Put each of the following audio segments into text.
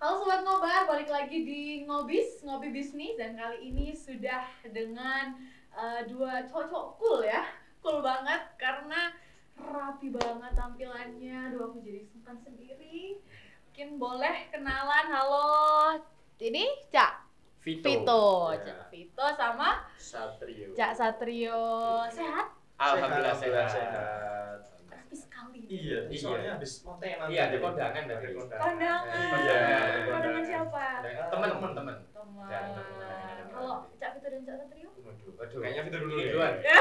Halo Sobat Ngobar, balik lagi di Ngopi Bisnis. Dan kali ini sudah dengan dua cowok cool ya. Cool banget karena rapi banget tampilannya. Aduh, aku jadi sungkan sendiri. Mungkin boleh kenalan. Halo, ini Cak Vito. Ya. Cak Vito sama Satrio. Cak Satrio. Sehat? Alhamdulillah sehat. Rapi sekali. Iya, soalnya habis kontenan. Iya, ada kondangan dari Kondangan. Iya, Kondangan siapa? teman-teman. Teman. Ya, teman. Kalau Cak Vito dan Cak Satrio? Waduh. Kayaknya Vito dulu Duluan. deh.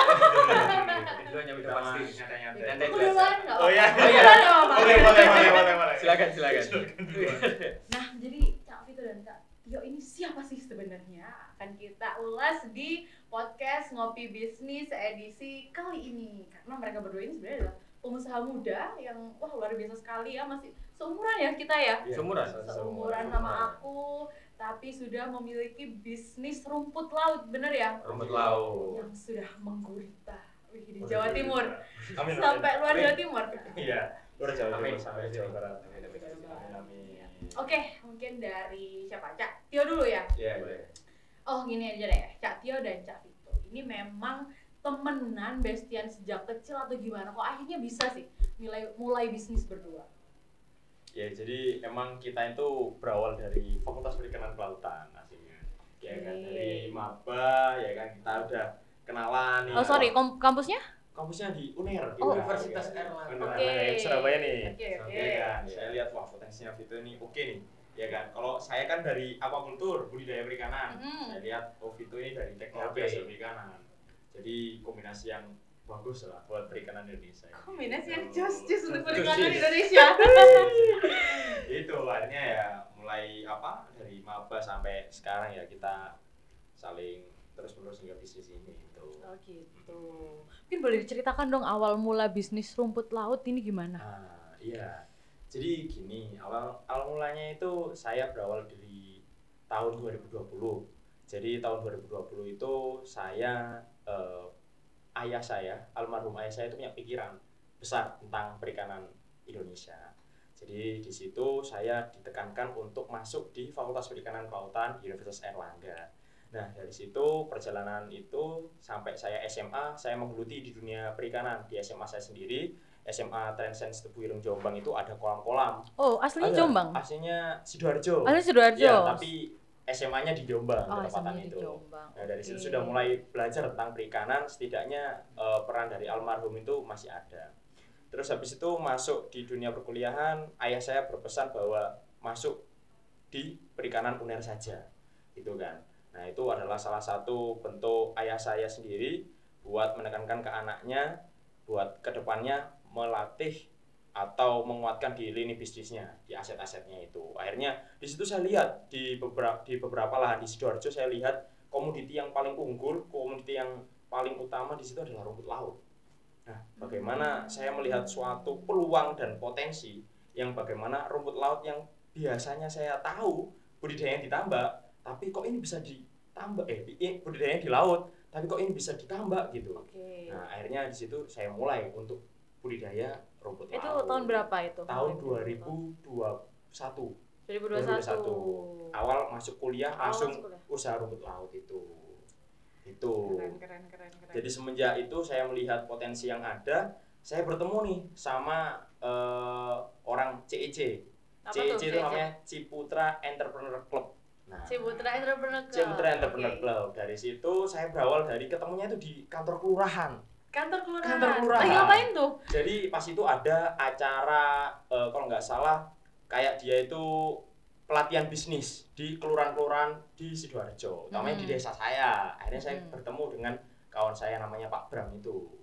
Duluan yang udah pasti. Nanti Aku duluan nggak apa-apa. Oh iya. Duluan nggak apa-apa. Boleh. Silakan. Nah, jadi Cak Vito dan Cak Tio ini siapa sih sebenarnya? Akan kita ulas di podcast Ngopi Bisnis edisi kali ini. Karena mereka berdua ini sebenarnya adalah pengusaha muda yang wah luar biasa sekali ya, masih seumuran ya kita ya. Seumuran sama aku, tapi sudah memiliki bisnis rumput laut, bener ya? Rumput laut. Yang sudah menggurita di Jawa Timur. Amin. Sampai luar Jawa Timur. Iya, luar Jawa Amin. Timur sampai Jawa Barat. Amin. Oke, mungkin dari siapa? Cak Tio dulu ya. Iya, boleh. Oh, gini aja deh, Cak Tio dan Cak Vito ini memang temenan, bestian sejak kecil atau gimana? Kok akhirnya bisa sih mulai bisnis berdua? Ya, jadi emang kita itu berawal dari Fakultas Perikanan Kelautan aslinya. Ya kan, dari maba, ya kan kita udah kenalan nih. Oh sorry, kampusnya? Kampusnya di UNER, Oh, Universitas Erlangga. Oke. Surabaya nih. Oke. Ya kan, saya lihat wah potensinya Vito ini oke nih. Ya kan, kalau saya kan dari aquacultur, budidaya perikanan. Saya lihat Vito ini dari teknologi hasil perikanan. Jadi kombinasi yang bagus lah buat perikanan Indonesia. Kombinasi yang Gitu. jos untuk Jos. perikanan Indonesia. Itu akhirnya ya mulai dari maba sampai sekarang ya kita saling terus-menerus hingga bisnis ini gitu. Oh gitu. Mungkin boleh diceritakan dong awal mula bisnis rumput laut ini gimana? Nah, iya. Jadi gini, awal mulanya itu saya berawal dari tahun 2020. Jadi tahun 2020 itu saya ayah saya, almarhum ayah saya itu punya pikiran besar tentang perikanan Indonesia. Jadi di situ saya ditekankan untuk masuk di Fakultas Perikanan Kelautan Universitas Erlangga. Nah, dari situ perjalanan itu sampai saya SMA, saya menggeluti di dunia perikanan. Di SMA saya sendiri, SMA Transsense Tebu Ireng Jombang itu ada kolam-kolam. Oh, aslinya Jombang? Aslinya Sidoarjo. Aslinya Sidoarjo. Ya, tapi SMA-nya di Jombang, SMA-nya itu. di Jombang. Nah, dari situ sudah mulai belajar tentang perikanan, setidaknya peran dari almarhum itu masih ada. Terus habis itu masuk di dunia perkuliahan, ayah saya berpesan bahwa masuk di perikanan UNER saja. Gitu kan. Nah, itu adalah salah satu bentuk ayah saya sendiri buat menekankan ke anaknya buat kedepannya melatih atau menguatkan di lini bisnisnya, di aset-asetnya itu. Akhirnya di situ saya lihat di beberapa lahan di Sidoarjo, saya lihat komoditi yang paling unggul, komoditi yang paling utama di situ adalah rumput laut. Nah, bagaimana saya melihat suatu peluang dan potensi yang bagaimana rumput laut yang biasanya saya tahu budidayanya ditambak, tapi kok ini bisa ditambak budidayanya di laut, tapi kok ini bisa ditambak gitu. Nah, akhirnya di situ saya mulai untuk budidaya rumput laut. Itu tahun berapa itu? Tahun 2021. 2021. Awal masuk kuliah langsung usaha rumput laut itu. Keren. Jadi semenjak itu saya melihat potensi yang ada, saya bertemu nih sama orang CEC. CEC itu namanya Ciputra Entrepreneur Club. Nah, Ciputra Entrepreneur Club. Dari situ saya berawal dari ketemunya itu di kantor kelurahan. Kantor kelurahan. Lagi ngapain tuh? Jadi pas itu ada acara kalau nggak salah kayak dia itu pelatihan bisnis di kelurahan-kelurahan di Sidoarjo, utamanya di desa saya. Akhirnya saya bertemu dengan kawan saya namanya Pak Bram itu.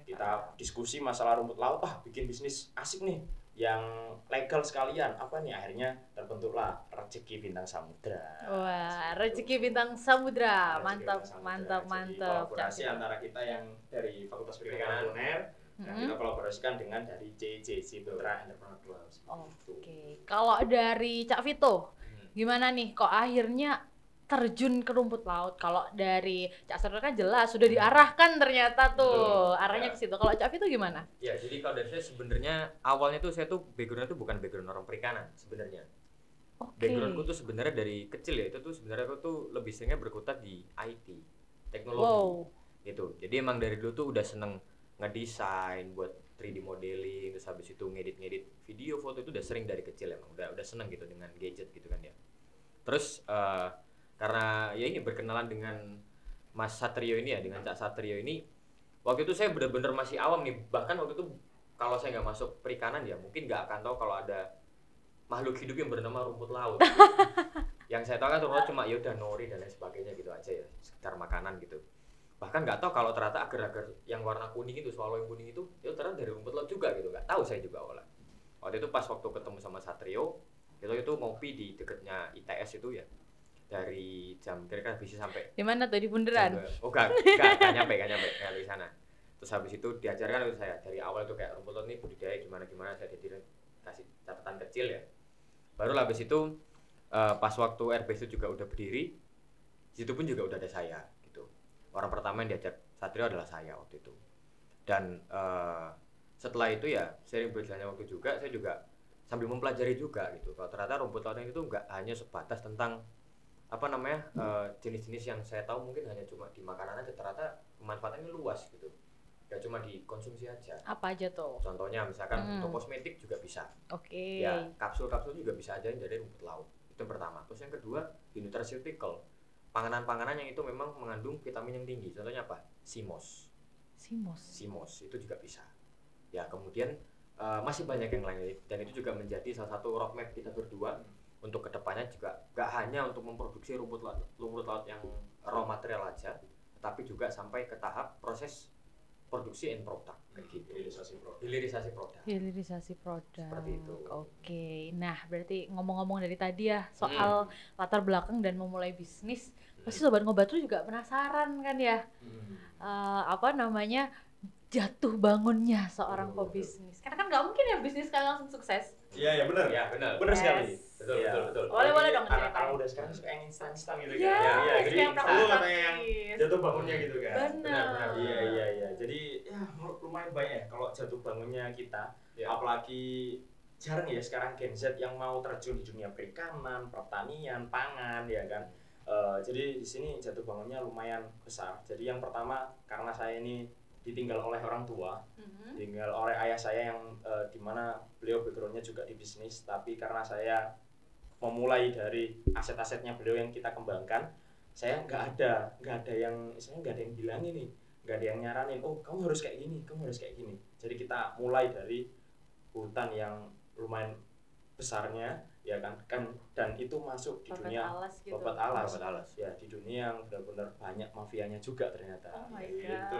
Kita diskusi masalah rumput laut, bikin bisnis asik nih, yang legal sekalian. Apa nih? Akhirnya terbentuklah Rezeki Bintang Samudra. Wah, Rezeki Bintang Samudra. Mantap. Jadi kolaborasi antara kita yang dari Fakultas Perikanan UNER dan kita kolaborasikan dengan dari CEC, Ciputra Entrepreneur Club. Oke. Kalau dari Cak Vito, gimana nih kok akhirnya terjun ke rumput laut? Kalau dari Cak Sarul kan jelas sudah diarahkan ternyata tuh arahnya ke situ. Kalau Cak Vito gimana? Ya, jadi kalau dari saya sebenarnya awalnya tuh saya tuh backgroundnya tuh bukan background orang perikanan sebenarnya. backgroundku tuh sebenarnya dari kecil ya, itu tuh sebenarnya aku tuh lebih seringnya berkutat di IT, teknologi. Wow. Gitu. Jadi emang dari dulu tuh udah seneng ngedesain, buat 3D modeling, terus habis itu ngedit video, foto itu udah sering dari kecil emang. Udah seneng gitu dengan gadget gitu kan ya. Terus karena ya ini berkenalan dengan Mas Satrio ini ya, dengan Cak Satrio ini, waktu itu saya benar-benar masih awam nih. Bahkan waktu itu kalau saya nggak masuk perikanan ya mungkin nggak akan tahu kalau ada makhluk hidup yang bernama rumput laut. Yang saya tahu kan rumput laut cuma ya udah nori dan lain sebagainya gitu aja ya, sekitar makanan gitu. Bahkan nggak tahu kalau ternyata agar-agar yang warna kuning itu, swallow yang kuning itu ternyata dari rumput laut juga gitu. Nggak tahu saya juga awalnya. Waktu itu pas waktu ketemu sama Satrio, itu ngopi di dekatnya ITS itu ya. Dari jam kira-kira bisa sampai Di mana tuh, di Bundaran? Oh enggak nyampe di sana. Terus habis itu diajarkan oleh saya dari awal itu kayak rumput laut ini budidaya gimana saya kasih catatan kecil ya. Baru habis itu pas waktu RBS itu juga udah berdiri, situ pun juga udah ada saya gitu. Orang pertama yang diajak Satrio adalah saya waktu itu. Dan setelah itu ya sering berjalannya waktu juga, saya juga sambil mempelajari juga gitu. Kalau ternyata rumput laut itu enggak hanya sebatas tentang jenis-jenis yang saya tahu mungkin hanya cuma di makanan aja, ternyata pemanfaatannya luas gitu. Gak cuma dikonsumsi aja. Apa aja tuh? Contohnya misalkan untuk kosmetik juga bisa. Oke. Ya, kapsul-kapsul juga bisa aja dari rumput laut. Itu yang pertama. Terus yang kedua, di nutraceutical. Panganan-panganan yang itu memang mengandung vitamin yang tinggi. Contohnya apa? Simos itu juga bisa. Ya, kemudian masih banyak yang lain dan itu juga menjadi salah satu roadmap kita berdua untuk kedepannya juga gak hanya untuk memproduksi rumput laut yang raw material aja, tapi juga sampai ke tahap proses produksi end product kayak gitu. Hilirisasi produk. Seperti itu. Oke. Nah, berarti ngomong-ngomong dari tadi ya soal latar belakang dan memulai bisnis, pasti sobat ngobat lu juga penasaran kan ya? Jatuh bangunnya seorang pebisnis. Karena kan nggak mungkin ya bisnis kalian langsung sukses. Iya benar. Iya benar. Benar sekali. Betul. Boleh dong Anak-anak muda sekarang suka yang instan gitu kan. Iya, Jadi yang lu katanya yang praktis. jatuh bangunnya gitu kan. Benar. Iya. Jadi ya lumayan banyak ya kalau jatuh bangunnya kita. Apalagi jarang ya sekarang Gen Z yang mau terjun di dunia perikanan, pertanian, pangan ya kan. Jadi di sini jatuh bangunnya lumayan besar. Jadi yang pertama karena saya ini ditinggal oleh orang tua, tinggal oleh ayah saya yang dimana beliau backgroundnya juga di bisnis, tapi karena saya memulai dari aset-asetnya beliau yang kita kembangkan, saya nggak ada yang bilangin nih, nggak ada yang nyaranin, oh kamu harus kayak gini. Jadi kita mulai dari hutan yang lumayan besarnya ya kan dan itu masuk di dunia Babat alas ya, di dunia yang benar-benar banyak mafianya juga ternyata. Oh my Gitu.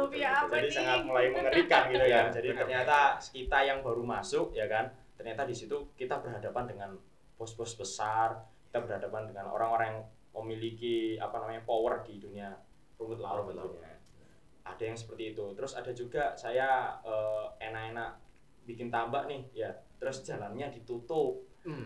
God. Jadi sangat mulai mengerikan gitu ya. Jadi ternyata kita yang baru masuk ya kan, ternyata di situ kita berhadapan dengan bos-bos besar, kita berhadapan dengan orang-orang yang memiliki power di dunia rumput laut tentunya. Ada yang seperti itu. Terus ada juga saya enak-enak bikin tambak nih ya, terus jalannya ditutup.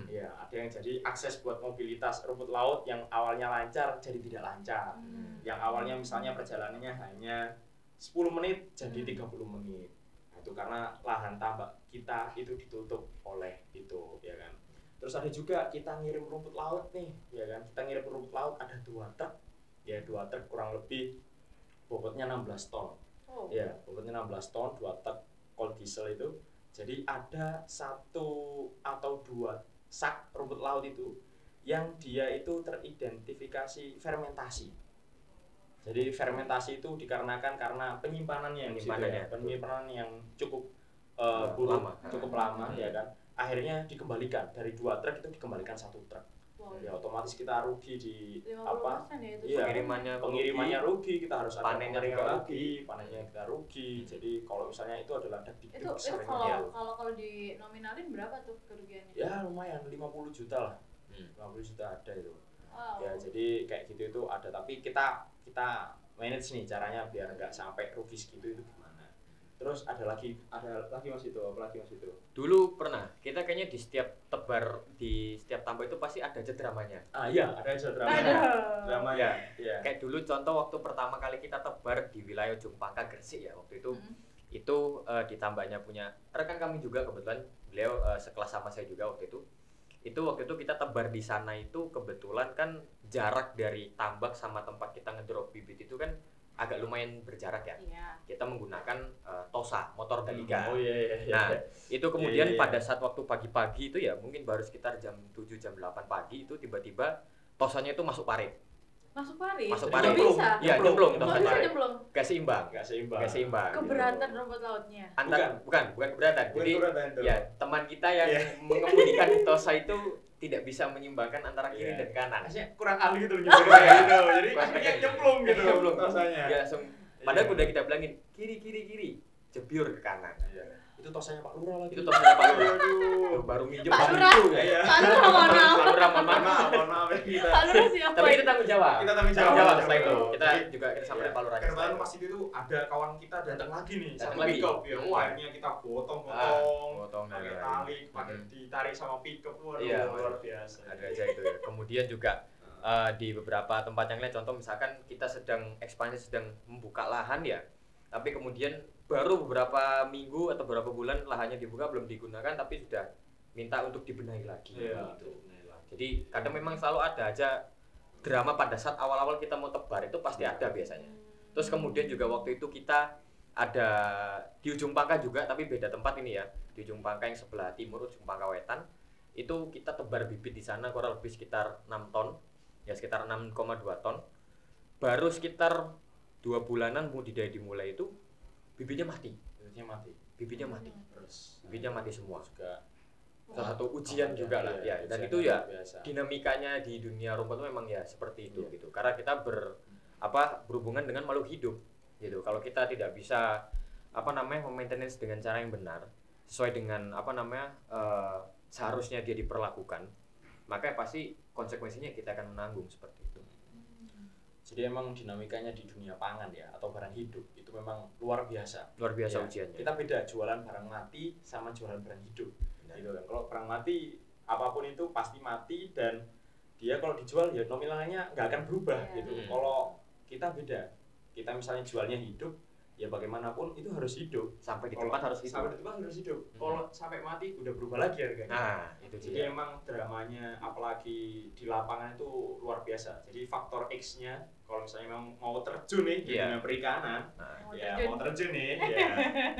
Ya, ada yang jadi akses buat mobilitas rumput laut yang awalnya lancar jadi tidak lancar. Yang awalnya misalnya perjalanannya hanya 10 menit jadi 30 menit. Nah, itu karena lahan tambak kita itu ditutup oleh itu ya kan. Terus ada juga kita ngirim rumput laut nih ya kan. Kita ngirim rumput laut ada 2 truk. Ya 2 truk kurang lebih bobotnya 16 ton. Ya, bobotnya 16 ton, 2 truk kol diesel itu. Jadi ada 1 atau 2 sak rumput laut itu yang dia itu teridentifikasi fermentasi. Jadi fermentasi itu dikarenakan karena penyimpanan yang cukup buruk, cukup lama ya kan. Akhirnya dikembalikan dari 2 truk itu dikembalikan 1 truk. Ya otomatis kita rugi di pengirimannya rugi, kita harus panennya juga rugi. Panennya kita rugi. Jadi kalau misalnya itu adalah daging Itu kalau dinominalin berapa tuh kerugiannya? Ya lumayan 50 juta lah. 50 juta ada itu. Wow. Ya jadi kayak gitu itu ada, tapi kita manage nih caranya biar nggak sampai rugi segitu itu gimana. Terus ada lagi Mas itu, apalagi Mas itu? Dulu pernah, kita kayaknya di setiap tambak itu pasti ada aja dramanya. Iya, ada aja dramanya. Ya. Kayak dulu contoh waktu pertama kali kita tebar di wilayah Ujung Pangkal Gresik ya waktu itu. Itu di tambaknya punya rekan kami juga kebetulan, beliau sekelas sama saya juga waktu itu. itu waktu itu kita tebar di sana itu kebetulan kan jarak dari tambak sama tempat kita ngedrop bibit itu kan agak lumayan berjarak ya. Iya. Kita menggunakan Tosa, motor Galiga. Oh iya. Nah, itu kemudian Iya. pada saat waktu pagi-pagi itu ya mungkin baru sekitar jam 7 jam 8 pagi itu tiba-tiba Tosanya itu masuk parit. Masuk parit. Masuk Kok parit. bisa? Iya, nyemplung Kok Tosa bisa parit. nyemplung? Gak seimbang. Gak seimbang. Gak seimbang. Keberatan rumput lautnya. Bukan keberatan. Jadi itu. ya teman kita yang mengemudikan Tosa itu tidak bisa menyeimbangkan antara kiri Iya. dan kanan. Maksudnya kurang ahli gitu loh nyemplung gitu. Jadi Kurang akhirnya ahli. nyemplung gitu Nyemplung. tosanya. Dia langsung padahal Iya. udah kita bilangin kiri, jebyur ke kanan. Iya. Itu tosanya Pak Lurah lagi. Itu Tosanya Pak Lurah. Aduh. Baru minjem Pak baru Lurah. itu ya. Iya. Pak Lurah, mohon maaf. Pak Lurah, mohon maaf. Mohon maaf ya kita. Pak Lurah siapa? Tapi kita tanggung jawab. Kita tanggung Tanggung jawab. jawab setelah itu. Jadi, Kita samperin Pak Lurah. Kebetulan pas itu ada kawan kita datang lagi nih, Datang satu lagi. pick up ya. Wah, akhirnya kita potong-potong, Potong pakai dan tali, pakai Hmm. ditarik sama pick up. Waduh, Iya, luar biasa. ada aja itu ya. Kemudian juga di beberapa tempat yang lain, contoh misalkan kita sedang ekspansi, sedang membuka lahan ya, tapi kemudian baru beberapa minggu atau beberapa bulan lahannya dibuka belum digunakan, tapi sudah minta untuk dibenahi lagi. Iya. Gitu. Jadi kadang memang selalu ada aja drama pada saat awal-awal kita mau tebar itu pasti ada biasanya. Terus kemudian juga waktu itu kita ada di Ujung Pangkah juga, tapi beda tempat ini ya. Di Ujung Pangkah yang sebelah timur, Ujung Pangkah Wetan, itu kita tebar bibit di sana kurang lebih sekitar 6 ton, ya sekitar 6,2 ton. Baru sekitar 2 bulanan budidaya dimulai itu bibitnya mati. Bibitnya mati. Terus Bibitnya mati semua. juga Salah satu ujian juga lah ya. Dan ujian itu ya luar biasa. dinamikanya di dunia rumput memang ya seperti itu Iya. gitu. Karena kita berhubungan dengan makhluk hidup gitu. Kalau kita tidak bisa memaintenance dengan cara yang benar sesuai dengan seharusnya dia diperlakukan, maka pasti konsekuensinya kita akan menanggung seperti itu. Jadi emang dinamikanya di dunia pangan ya atau barang hidup itu memang luar biasa. Luar biasa Ya, ujiannya. Kita beda jualan barang mati sama jualan barang hidup. Gitu kan. Kalau barang mati apapun itu pasti mati dan dia kalau dijual ya nominalnya nggak akan berubah Iya. gitu. Kalau kita beda. Kita misalnya jualnya hidup, ya bagaimanapun itu harus hidup. Sampai di Kalau tempat harus hidup. Sampai di tempat harus hidup. Kalau sampai mati udah berubah lagi harganya. Nah, itu Jadi dia. emang dramanya apalagi di lapangan itu luar biasa. Jadi faktor X-nya kalau misalnya memang mau terjun nih di Iya. dunia perikanan, Nah, mau terjun nih, ya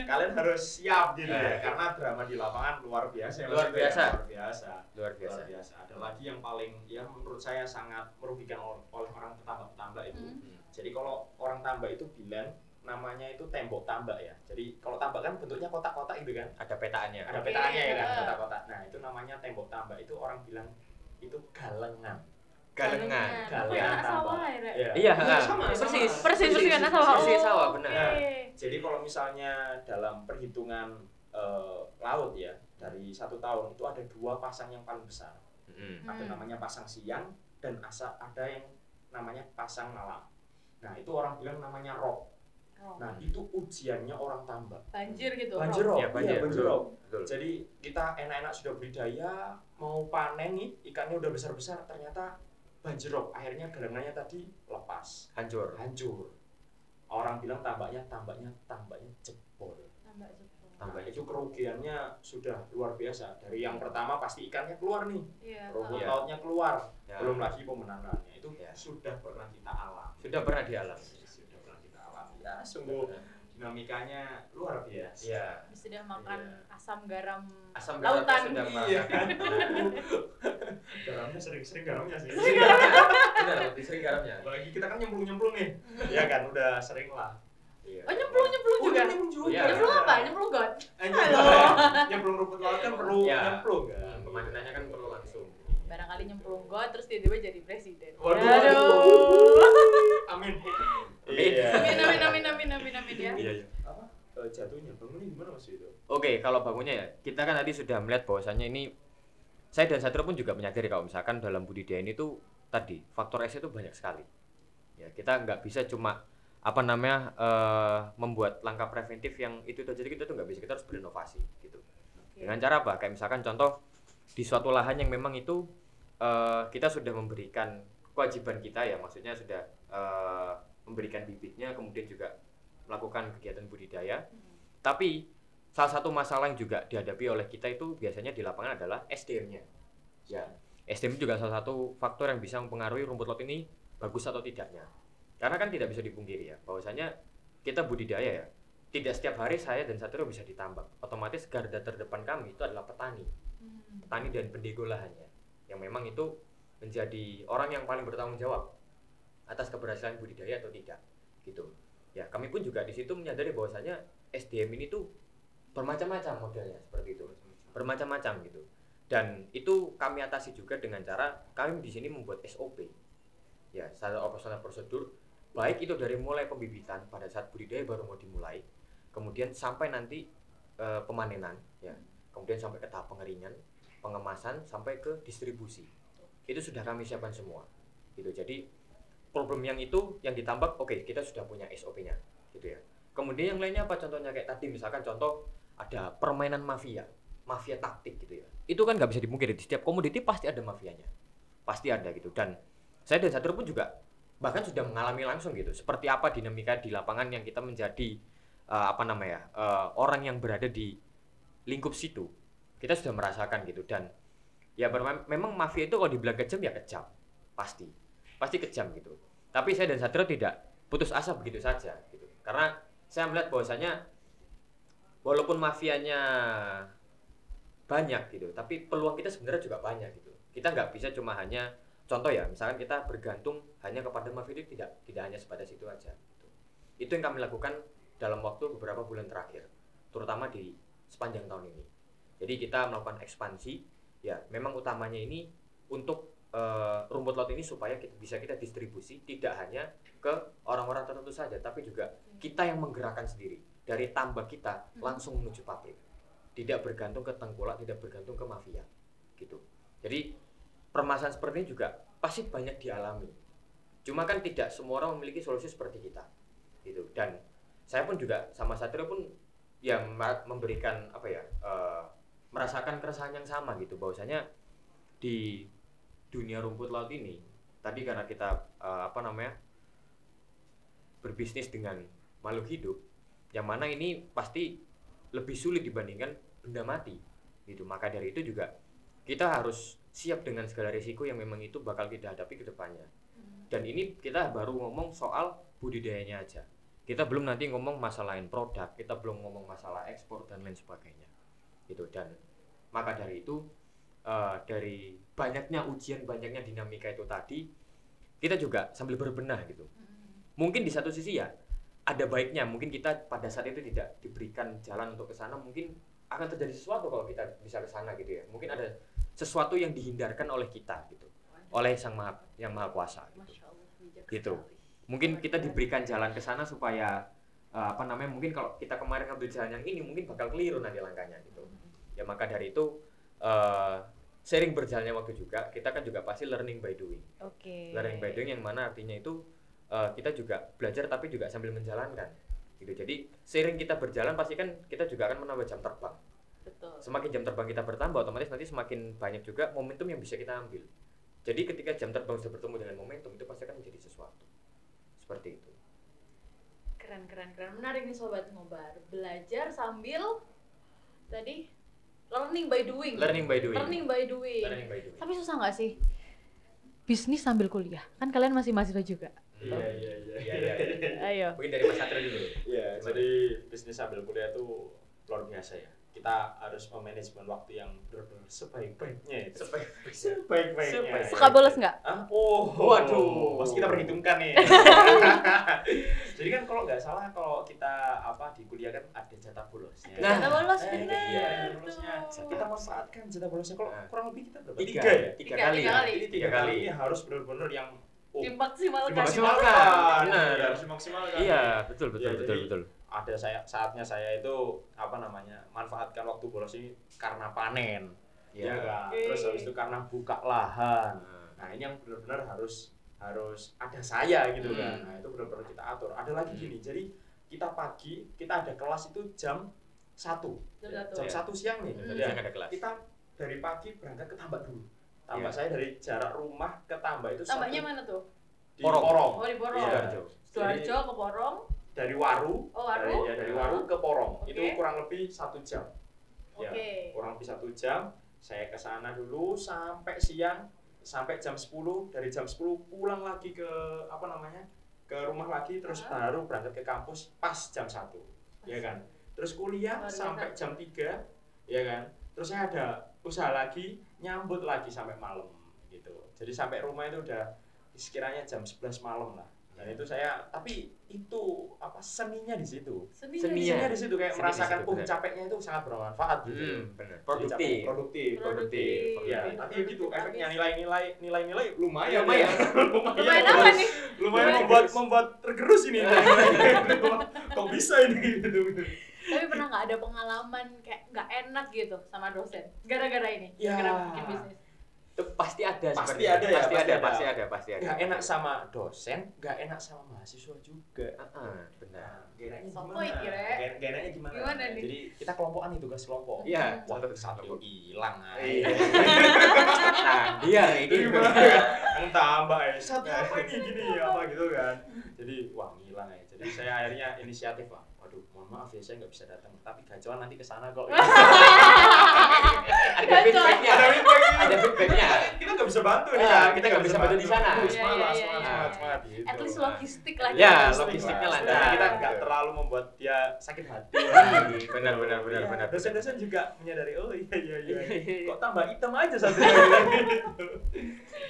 kalian harus siap gitu Nah. ya, karena drama di lapangan luar biasa. ya, Luar Mas, itu ya, biasa. luar biasa. luar Luar biasa. biasa. Ada lagi yang paling ya menurut saya sangat merugikan oleh orang petambak-petambak itu. Jadi kalau orang tambak itu bilang namanya itu tembok tambak ya. Jadi kalau tambak kan bentuknya kotak-kotak gitu kan. Ada petaannya. Ada Oke, petaannya ya kan, heeh. kotak-kotak. Nah, itu namanya tembok tambak. Itu orang bilang itu galengan. Galengan. Kayak anak sawah ya, Rek? Iya, sama, persis. Persis kan anak sawah. Persis Oh, sawah, benar. oke. Jadi kalau misalnya dalam perhitungan laut ya, dari 1 tahun itu ada 2 pasang yang paling besar. Ada namanya pasang siang dan ada yang namanya pasang malam. Nah, itu orang bilang namanya rob. Nah, itu ujiannya orang tambak. Banjir gitu. Banjir Rob. rob. Ya, banjir, Iya, banjir betul. rob. Betul. Jadi kita enak-enak sudah budidaya, mau panen nih, ikannya udah besar-besar, ternyata banjir rob. Akhirnya galengannya tadi lepas, Hancur. hancur. Orang bilang tambaknya jebol. Tambak jepang. Tambak Itu kerugiannya sudah luar biasa. Dari yang pertama pasti ikannya keluar nih, Iya. rumput Iya. lautnya keluar, Ya. belum lagi pemenangannya. Itu Ya. sudah pernah kita alami. Sudah pernah dialami. Sudah pernah kita alami. Ya, sungguh dinamikanya luar biasa. Iya. Sudah makan asam garam Asam garamnya lautan. sudah Iya. merasakan. Garamnya sering garamnya sih. Benar, lebih sering garamnya. Apalagi kita kan nyemplung lah. Iya kan, udah sering lah. Iya. Oh, nyemplung juga. Nyemplung juga. Iya. Nyemplung apa? Nyemplung got. Nyemplung rumput laut kan perlu Iya. nyemplung kan. Pemanenannya kan perlu langsung. Barangkali nyemplung got terus tiba-tiba jadi presiden. Waduh. Aduh. Amin. Iya. Amin ya. Iya. Apa? Jatuhnya bangunnya gimana Mas itu? Oke, kalau bangunnya ya, kita kan tadi sudah melihat bahwasannya ini saya dan Satrio pun juga menyadari kalau misalkan dalam budidaya ini tuh tadi faktor S itu banyak sekali. Ya, kita nggak bisa cuma membuat langkah preventif yang itu aja kita tuh nggak bisa, kita harus berinovasi gitu. Dengan cara apa? Kayak misalkan contoh di suatu lahan yang memang itu kita sudah memberikan kewajiban kita ya, maksudnya sudah memberikan bibitnya, kemudian juga melakukan kegiatan budidaya. Tapi salah satu masalah yang juga dihadapi oleh kita itu biasanya di lapangan adalah SDM-nya. Ya, SDM juga salah satu faktor yang bisa mempengaruhi rumput laut ini bagus atau tidaknya. Karena kan tidak bisa dipungkiri ya, bahwasanya kita budidaya ya, tidak setiap hari saya dan Satrio bisa ditambak. Otomatis garda terdepan kami itu adalah petani. Petani dan pendego lahannya. Yang memang itu menjadi orang yang paling bertanggung jawab atas keberhasilan budidaya atau tidak. Gitu. Ya, kami pun juga di situ menyadari bahwasanya SDM ini tuh bermacam-macam modelnya seperti itu. Bermacam-macam gitu. Dan itu kami atasi juga dengan cara kami di sini membuat SOP. Ya, standar operasional prosedur, baik itu dari mulai pembibitan pada saat budidaya baru mau dimulai, kemudian sampai nanti pemanenan, ya, kemudian sampai ke tahap pengeringan, pengemasan, sampai ke distribusi. Itu sudah kami siapkan semua. Gitu. Jadi problem yang itu yang ditambak, oke, kita sudah punya SOP-nya, gitu ya. Kemudian yang lainnya apa? Contohnya kayak tadi, misalkan contoh ada permainan mafia taktik gitu ya. Itu kan nggak bisa dipungkiri, di setiap komoditi pasti ada mafianya, pasti ada gitu. Dan saya dan Satrio pun juga bahkan sudah mengalami langsung gitu, seperti apa dinamika di lapangan yang kita menjadi orang yang berada di lingkup situ. Kita sudah merasakan gitu. Dan ya memang mafia itu kalau dibilang kejam ya kejam, pasti kejam gitu. Tapi saya dan Satrio tidak putus asa begitu saja gitu. Karena saya melihat bahwasanya walaupun mafianya banyak gitu, tapi peluang kita sebenarnya juga banyak gitu. Kita nggak bisa cuma hanya contoh ya, misalkan kita bergantung hanya kepada mafia itu, tidak hanya sebatas itu aja gitu. Itu yang kami lakukan dalam waktu beberapa bulan terakhir, terutama di sepanjang tahun ini. Jadi kita melakukan ekspansi, ya memang utamanya ini untuk rumput laut ini supaya kita distribusi tidak hanya ke orang-orang tertentu saja, tapi juga kita yang menggerakkan sendiri dari tambak kita langsung menuju pabrik, tidak bergantung ke tengkulak, tidak bergantung ke mafia gitu. Jadi permasalahan seperti ini juga pasti banyak dialami, cuma kan tidak semua orang memiliki solusi seperti kita gitu. Dan saya pun juga sama Satrio pun yang memberikan merasakan keresahan yang sama gitu, bahwasanya di dunia rumput laut ini tadi karena kita berbisnis dengan makhluk hidup yang mana ini pasti lebih sulit dibandingkan benda mati gitu. Maka dari itu juga kita harus siap dengan segala risiko yang memang itu bakal kita hadapi ke depannya. Dan ini kita baru ngomong soal budidayanya aja, kita belum nanti ngomong masalah lain produk, kita belum ngomong masalah ekspor dan lain sebagainya gitu. Dan maka dari itu dari banyaknya ujian, banyaknya dinamika itu tadi, kita juga sambil berbenah gitu. Mungkin di satu sisi ya ada baiknya, mungkin kita pada saat itu tidak diberikan jalan untuk ke sana, mungkin akan terjadi sesuatu kalau kita bisa ke sana gitu ya. Mungkin ada sesuatu yang dihindarkan oleh kita gitu, oleh yang maha kuasa gitu. Gitu. Mungkin kita diberikan jalan ke sana supaya mungkin kalau kita kemarin ngambil jalan yang ini mungkin bakal keliru nanti langkahnya gitu. Ya maka dari itu sering berjalannya waktu juga, kita kan juga pasti learning by doing. Learning by doing yang mana artinya itu kita juga belajar tapi juga sambil menjalankan gitu. Jadi sering kita berjalan pasti kan kita juga akan menambah jam terbang. Betul. Semakin jam terbang kita bertambah, otomatis nanti semakin banyak juga momentum yang bisa kita ambil. Jadi ketika jam terbang sudah bertemu dengan momentum, itu pasti akan menjadi sesuatu seperti itu. Keren. Menarik nih Sobat Ngobar. Belajar sambil tadi learning by doing. Tapi susah nggak sih bisnis sambil kuliah? Kan kalian masih mahasiswa juga. Iya. Ayo. Mungkin dari Mas Satrio dulu. Iya, jadi bisnis sambil kuliah itu luar biasa ya. Kita harus memanajemen waktu yang benar-benar sebaik-baiknya. Sebaik-baiknya. Suka bolos nggak? Waduh, pasti kita perhitungkan nih. Jadi kan kalau nggak salah kalau kita di kuliah kan ada jatah bolosnya. Jatah bolos Iya, bener. bolosnya. Kita manfaatkan jatah bolosnya. Kalau kurang lebih kita berapa? Tiga kali. Ini 3 kali. Ini harus benar-benar yang Dimaksimalkan. Benar, harus dimaksimalkan. Iya, betul. Ada saatnya saya itu manfaatkan waktu bolos ini karena panen. Ya kan. Terus habis itu karena buka lahan. Nah, ini yang benar-benar harus ada saya gitu kan. Nah, itu benar-benar kita atur. Ada lagi gini. Jadi kita pagi, kita ada kelas itu jam 1. Jam 1 siang nih. Siang ada kelas. Kita dari pagi berangkat ke Tambak dulu. Tambak saya dari jarak rumah ke Tambak itu Tambaknya mana tuh? Di Porong. Oh, di Porong. Iya. Sidoarjo ke Porong. Dari Waru. Oh, Waru. Dari Waru ke Porong. Oke. Itu kurang lebih 1 jam. Ya, kurang lebih 1 jam. Saya ke sana dulu sampai siang, sampai jam 10, dari jam 10 pulang lagi ke ke rumah lagi, terus baru berangkat ke kampus pas jam 1, ya kan. Terus kuliah sampai jam 3, ya kan. Terus saya ada usaha lagi, nyambut lagi sampai malam gitu. Jadi sampai rumah itu udah sekiranya jam 11 malam lah. Dan itu saya, tapi itu seninya di situ. Seninya di situ kayak merasakan capeknya itu sangat bermanfaat gitu. Benar. Produktif. Ya, tapi gitu efeknya nilai lumayan. Lumayan apa nih? Lumayan membuat tergerus ini. Kok bisa ini gitu. Tapi pernah nggak ada pengalaman kayak nggak enak gitu sama dosen gara-gara ini? Ya. Gara-gara bikin bisnis. Itu pasti ada. Pasti ada. Nggak enak sama dosen, nggak enak sama mahasiswa juga. Benar. Gak enaknya Sopoy, gimana? kira. Gak enaknya gimana? Gimana nih? Jadi kita kelompokan nih, tugas kelompok. Iya. Satu hilang aja. Nah, dia ini Gimana? Yang tambah ya. Satu apa ini gini apa gitu kan. Jadi wah ngilang ya. Jadi saya akhirnya inisiatif lah. Waduh, mohon maaf ya saya nggak bisa datang. Tapi gacuan nanti ke sana kok. ada feedbacknya. Kita nggak bisa bantu nih Nah, kan. kita nggak bisa bantu di sana. Semangat. At least logistik lah. Ya, logistiknya lah. Karena kita nggak terlalu membuat dia sakit hati. Benar. Dosen-dosen juga menyadari, oh iya. Kok tambah hitam aja satu.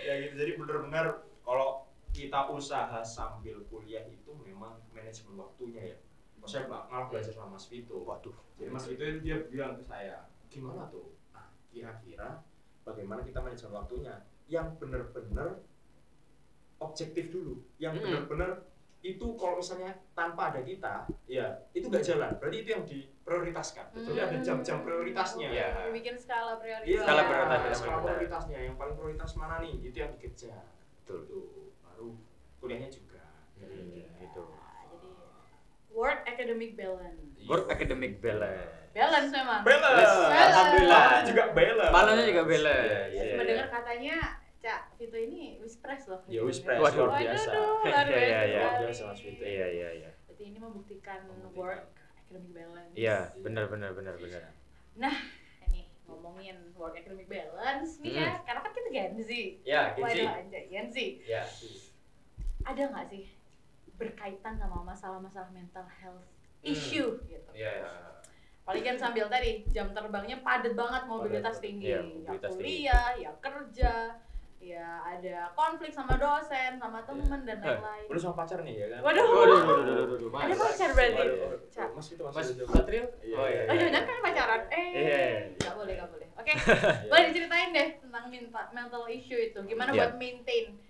Ya gitu. Jadi benar-benar kalau kita usaha sambil kuliah itu memang manajemen waktunya ya. Saya malah belajar sama Mas Vito. Waduh. Jadi Mas Vito itu dia bilang ke saya, gimana tuh? Nah, kira-kira bagaimana kita manajemen waktunya? Yang benar-benar objektif dulu. Yang benar-benar itu kalau misalnya tanpa ada kita, ya itu nggak jalan. Berarti itu yang diprioritaskan. Jadi ada jam-jam prioritasnya. Ya. Bikin skala prioritas. Iya, Skala prioritasnya. Yang paling prioritas mana nih? Itu yang dikejar. Betul. Tuh, baru kuliahnya juga. Gitu. Jadi work academic balance. Work academic balance. Balance memang. Alhamdulillah. Malamnya juga balance. Malamnya juga balance. Iya. Mendengar katanya Cak Vito ini wispres loh. Ya wispres Waduh. luar biasa. Luar biasa. Iya. Luar biasa Mas Vito. Iya. Berarti ini membuktikan work academic balance. Iya, benar. Nah, ini ngomongin work academic balance nih ya, karena kan kita Gen Z. Ya, Gen Z. Waduh, anjay, Gen Z. Ya. Ada nggak sih berkaitan sama masalah-masalah mental health issue gitu? Iya. Apalagi kan sambil tadi jam terbangnya padat banget, mobilitas tinggi, Iya, ya mobilitas kuliah, ya kerja, ya ada konflik sama dosen, sama temen dan lain-lain. Udah sama pacar nih ya kan? Waduh. Waduh. Ada pacar berarti? Cak. Mas itu Mas Satrio? Oh iya. Oh jangan kan pacaran? Iya. Nggak boleh. Oke, boleh diceritain deh tentang mental issue itu. Gimana Iya. buat maintain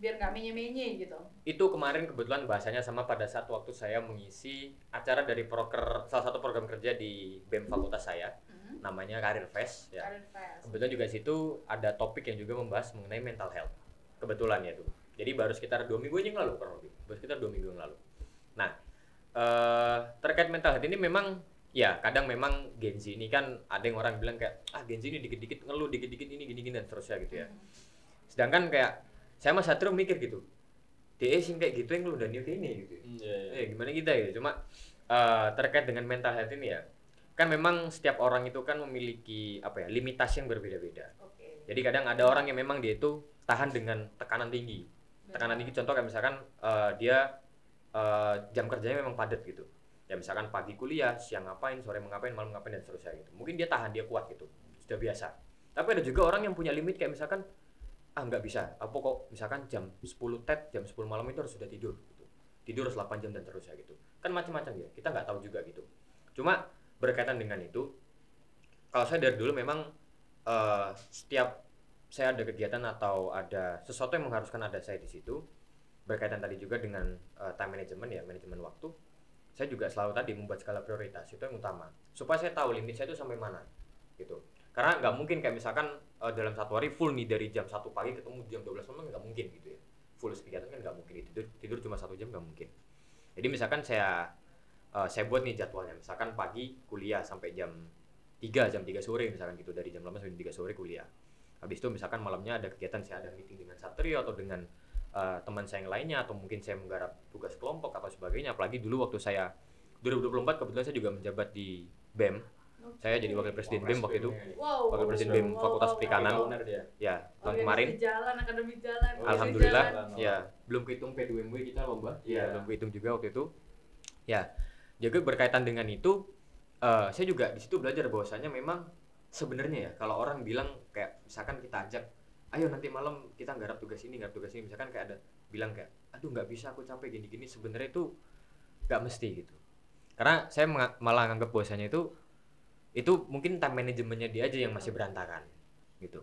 biar nggak menye-menye gitu. Itu kemarin kebetulan bahasanya sama pada saat waktu saya mengisi acara dari salah satu program kerja di BEM fakultas saya, namanya Career Fest ya. Career Fest. Kebetulan juga situ ada topik yang juga membahas mengenai mental health. Kebetulan ya tuh. Jadi baru sekitar 2 minggu yang lalu kurang lebih. Baru sekitar 2 minggu yang lalu. Nah, terkait mental health ini memang ya kadang memang Gen Z ini kan ada yang orang bilang kayak Gen Z ini dikit-dikit ngeluh, dikit-dikit ini gini-gini dan seterusnya gitu ya. Sedangkan kayak saya Mas Satrio mikir gitu, dia sing kayak gitu yang lu udah new kayak ini gitu. Gimana kita gitu. Cuma terkait dengan mental health ini ya, kan memang setiap orang itu kan memiliki limitasi yang berbeda-beda. Jadi kadang ada orang yang memang dia itu tahan dengan tekanan tinggi. Tekanan tinggi contoh kayak misalkan dia jam kerjanya memang padat gitu. Ya misalkan pagi kuliah, siang ngapain, sore ngapain, malam ngapain dan seterusnya gitu. Mungkin dia tahan, dia kuat gitu. Sudah biasa. Tapi ada juga orang yang punya limit kayak misalkan nggak bisa, apa kok misalkan jam 10 jam 10 malam itu harus sudah tidur gitu. Tidur harus 8 jam dan terusnya gitu. Kan macam-macam ya, kita nggak tahu juga gitu. Cuma berkaitan dengan itu, kalau saya dari dulu memang setiap saya ada kegiatan atau ada sesuatu yang mengharuskan ada saya di situ, berkaitan tadi juga dengan time management ya, manajemen waktu, saya juga selalu tadi membuat skala prioritas, itu yang utama. Supaya saya tahu limit saya itu sampai mana gitu. Karena nggak mungkin kayak misalkan dalam satu hari full nih dari jam 1 pagi ketemu jam 12 malam, nggak mungkin gitu ya. Full kegiatan kan nggak mungkin, tidur cuma 1 jam nggak mungkin. Jadi misalkan saya buat nih jadwalnya, misalkan pagi kuliah sampai jam 3 sore misalkan gitu, dari jam 8 sampai 3 sore kuliah. Habis itu misalkan malamnya ada kegiatan, saya ada meeting dengan Satrio atau dengan teman saya yang lainnya, atau mungkin saya menggarap tugas kelompok atau sebagainya. Apalagi dulu waktu saya 2024 kebetulan saya juga menjabat di BEM Saya jadi wakil presiden BEM waktu itu. Wow. Wakil presiden BEM Fakultas Perikanan. Owner dia. Ya, tahun kemarin. Jalan, akademi jalan. Alhamdulillah, jalan. ya belum kehitung P2MW kita lomba, Iya. belum kehitung juga waktu itu. Ya, juga berkaitan dengan itu, saya juga di situ belajar bahwasanya memang sebenarnya ya kalau orang bilang kayak misalkan kita ajak, ayo nanti malam kita garap tugas ini, misalkan kayak ada bilang kayak, aduh nggak bisa aku capek gini-gini, sebenarnya itu nggak mesti gitu. Karena saya malah nganggap bahwasanya itu mungkin time manajemennya dia aja yang masih berantakan gitu.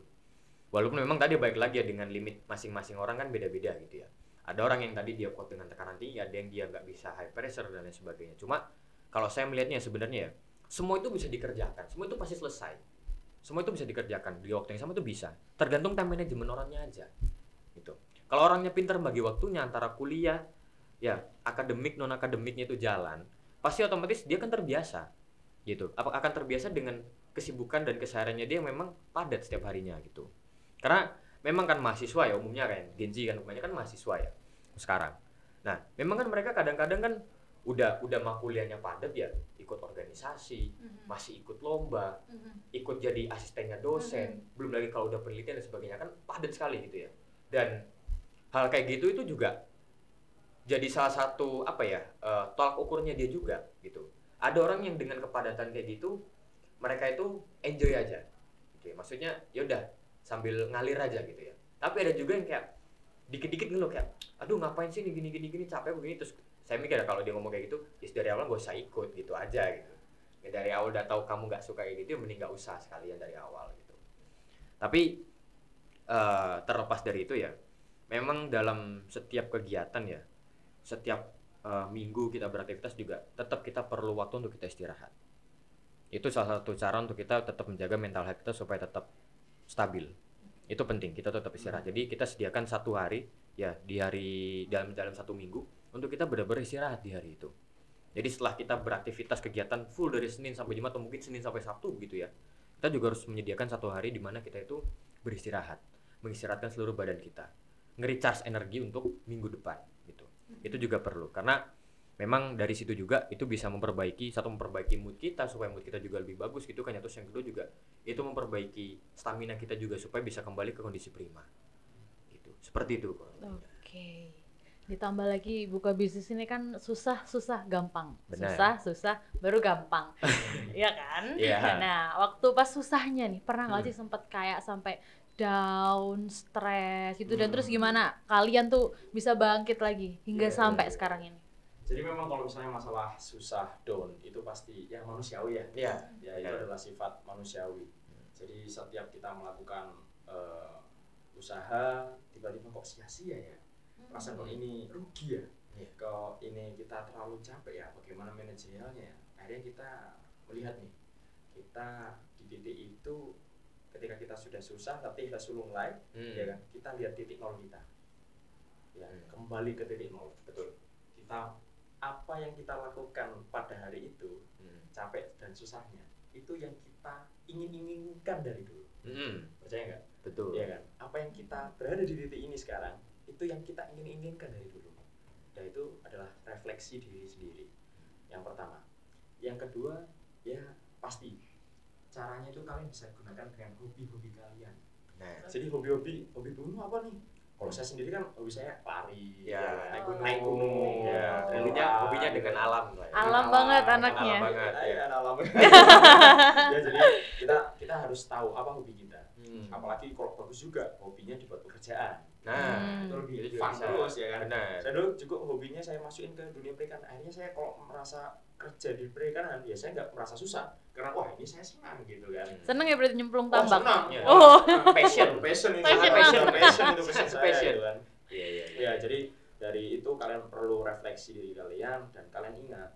Walaupun memang tadi baik lagi ya dengan limit masing-masing orang kan beda-beda gitu ya. Ada orang yang tadi dia kuat dengan tekanan tinggi, ada yang dia nggak bisa high pressure dan lain sebagainya. Cuma kalau saya melihatnya sebenarnya ya, semua itu bisa dikerjakan, semua itu pasti selesai. Semua itu bisa dikerjakan di waktu yang sama itu bisa. Tergantung time manajemen orangnya aja. Gitu. Kalau orangnya pintar bagi waktunya antara kuliah, ya akademik non akademiknya itu jalan, pasti otomatis dia kan terbiasa. Gitu. Akan terbiasa dengan kesibukan dan kesehariannya dia memang padat setiap harinya gitu. Karena memang kan mahasiswa ya umumnya kan, Gen Z kan umumnya kan mahasiswa ya sekarang. Nah, memang kan mereka kadang-kadang kan udah mah kuliahnya padat ya, ikut organisasi, masih ikut lomba, ikut jadi asistennya dosen, belum lagi kalau udah penelitian dan sebagainya kan padat sekali gitu ya. Dan hal kayak gitu itu juga jadi salah satu tolak ukurnya dia juga gitu. Ada orang yang dengan kepadatan kayak gitu, mereka itu enjoy aja, gitu ya. Maksudnya yaudah sambil ngalir aja gitu ya. Tapi ada juga yang kayak dikit-dikit ngeluh kayak, aduh ngapain sih gini capek begini. Terus saya mikir kalau dia ngomong kayak gitu, dari awal gak usah ikut gitu aja gitu. Ya, dari awal udah tahu kamu nggak suka kayak gitu, mending nggak usah sekalian dari awal gitu. Tapi terlepas dari itu ya, memang dalam setiap kegiatan ya, setiap minggu kita beraktivitas juga tetap kita perlu waktu untuk kita istirahat. Itu salah satu cara untuk kita tetap menjaga mental health kita supaya tetap stabil. Itu penting, kita tetap istirahat. Jadi kita sediakan satu hari ya dalam satu minggu untuk kita benar-benar istirahat di hari itu. Jadi setelah kita beraktivitas kegiatan full dari Senin sampai Jumat atau mungkin Senin sampai Sabtu gitu ya, kita juga harus menyediakan satu hari di mana kita itu beristirahat, mengistirahatkan seluruh badan kita, nge-recharge energi untuk minggu depan gitu. Itu juga perlu karena memang dari situ juga itu bisa memperbaiki mood kita supaya mood kita juga lebih bagus gitu kan ya. Terus yang kedua juga itu memperbaiki stamina kita juga supaya bisa kembali ke kondisi prima gitu. Seperti itu. Oke. Ditambah lagi buka bisnis ini kan susah gampang. Benar. Susah baru gampang. Iya kan? Iya. Nah, waktu pas susahnya nih pernah nggak sih sempet kayak sampai down, stres gitu dan terus gimana kalian tuh bisa bangkit lagi hingga sampai sekarang ini? Jadi memang kalau misalnya masalah susah down itu pasti yang manusiawi ya. Iya. Ya itu adalah sifat manusiawi. Jadi setiap kita melakukan usaha tiba-tiba kok sia-sia ya. Perasaan kok ini rugi ya. Kok ini kita terlalu capek ya. Bagaimana manajerialnya ya. Akhirnya kita melihat nih. Kita di titik itu ketika kita sudah susah tapi kita sulung mulai ya kan. Kita lihat titik nol kita. Ya, kembali ke titik nol. Betul. Kita apa yang kita lakukan pada hari itu capek dan susahnya itu yang kita inginkan dari dulu. Percaya nggak? Betul. Ya kan? Apa yang kita berada di titik ini sekarang itu yang kita inginkan dari dulu. Dan itu adalah refleksi diri sendiri. Yang pertama. Yang kedua ya pasti caranya itu kalian bisa gunakan dengan hobi-hobi kalian. Nah, Jadi hobi kamu apa nih? Kalau saya sendiri kan hobi saya lari, ya, naik gunung, ya, hobinya dengan alam lah. Ya. Alam banget anaknya. Alam banget. Ya. Alam. Ya jadi kita harus tahu apa hobi kita. Apalagi kalau bagus juga hobinya dibuat pekerjaan. Nah, Itu lebih itu juga fun bisa. terus ya kan. Benar. Saya dulu juga hobinya saya masukin ke dunia perikanan. Akhirnya saya kalau merasa kerja di perikanan ya saya nggak merasa susah karena wah ini saya senang gitu kan. Seneng ya berarti nyemplung Oh, tambak. senang. Ya. Oh. Passion itu Passion itu passion saya Passion. gitu kan. Iya. Ya, jadi dari itu kalian perlu refleksi diri kalian dan kalian ingat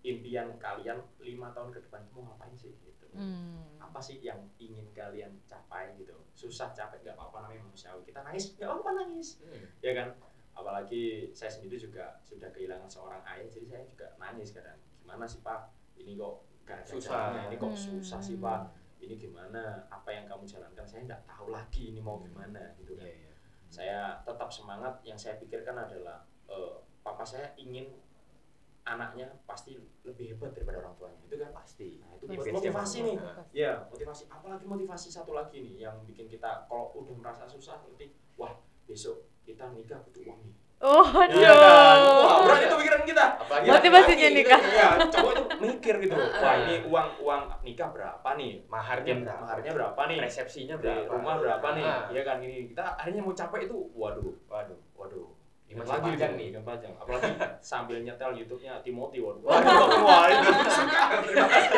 impian kalian 5 tahun ke depan mau ngapain sih gitu. Apa sih yang ingin kalian capai gitu. Susah capek nggak apa-apa namanya manusiawi. Kita nangis nggak apa-apa nangis. Ya kan? Apalagi saya sendiri juga sudah kehilangan seorang ayah jadi saya juga nangis kadang. Gimana sih Pak? Ini kok gak ada Susah. jalannya. Ini kok susah sih Pak? Ini gimana? Apa yang kamu jalankan? Saya nggak tahu lagi ini mau gimana gitu kan. Iya. Saya tetap semangat. Yang saya pikirkan adalah papa saya ingin anaknya pasti lebih hebat daripada orang tuanya, itu kan Pasti. nah itu Pasti. buat motivasi nih. Nah, Ya, motivasi. Apalagi motivasi satu lagi nih yang bikin kita kalau udah merasa susah nanti, wah besok kita nikah butuh uang nih. Oh, Ya kan? Wah, aduh. berat itu pikiran kita. Apalagi Motivasinya laki-laki nikah. gitu, ya, cowok itu mikir gitu. Wah, ini uang nikah berapa nih? maharnya berapa? Maharnya berapa nih? Resepsinya Di berapa? rumah berapa nih? Ah. Iya kan ini kita akhirnya mau capek itu, waduh. Ini Ingat masih lagi panjang itu, nih. ingat panjang. Apalagi sambil nyetel YouTube-nya Timothy, waduh. Waduh. Wah, itu suka. Terima kasih.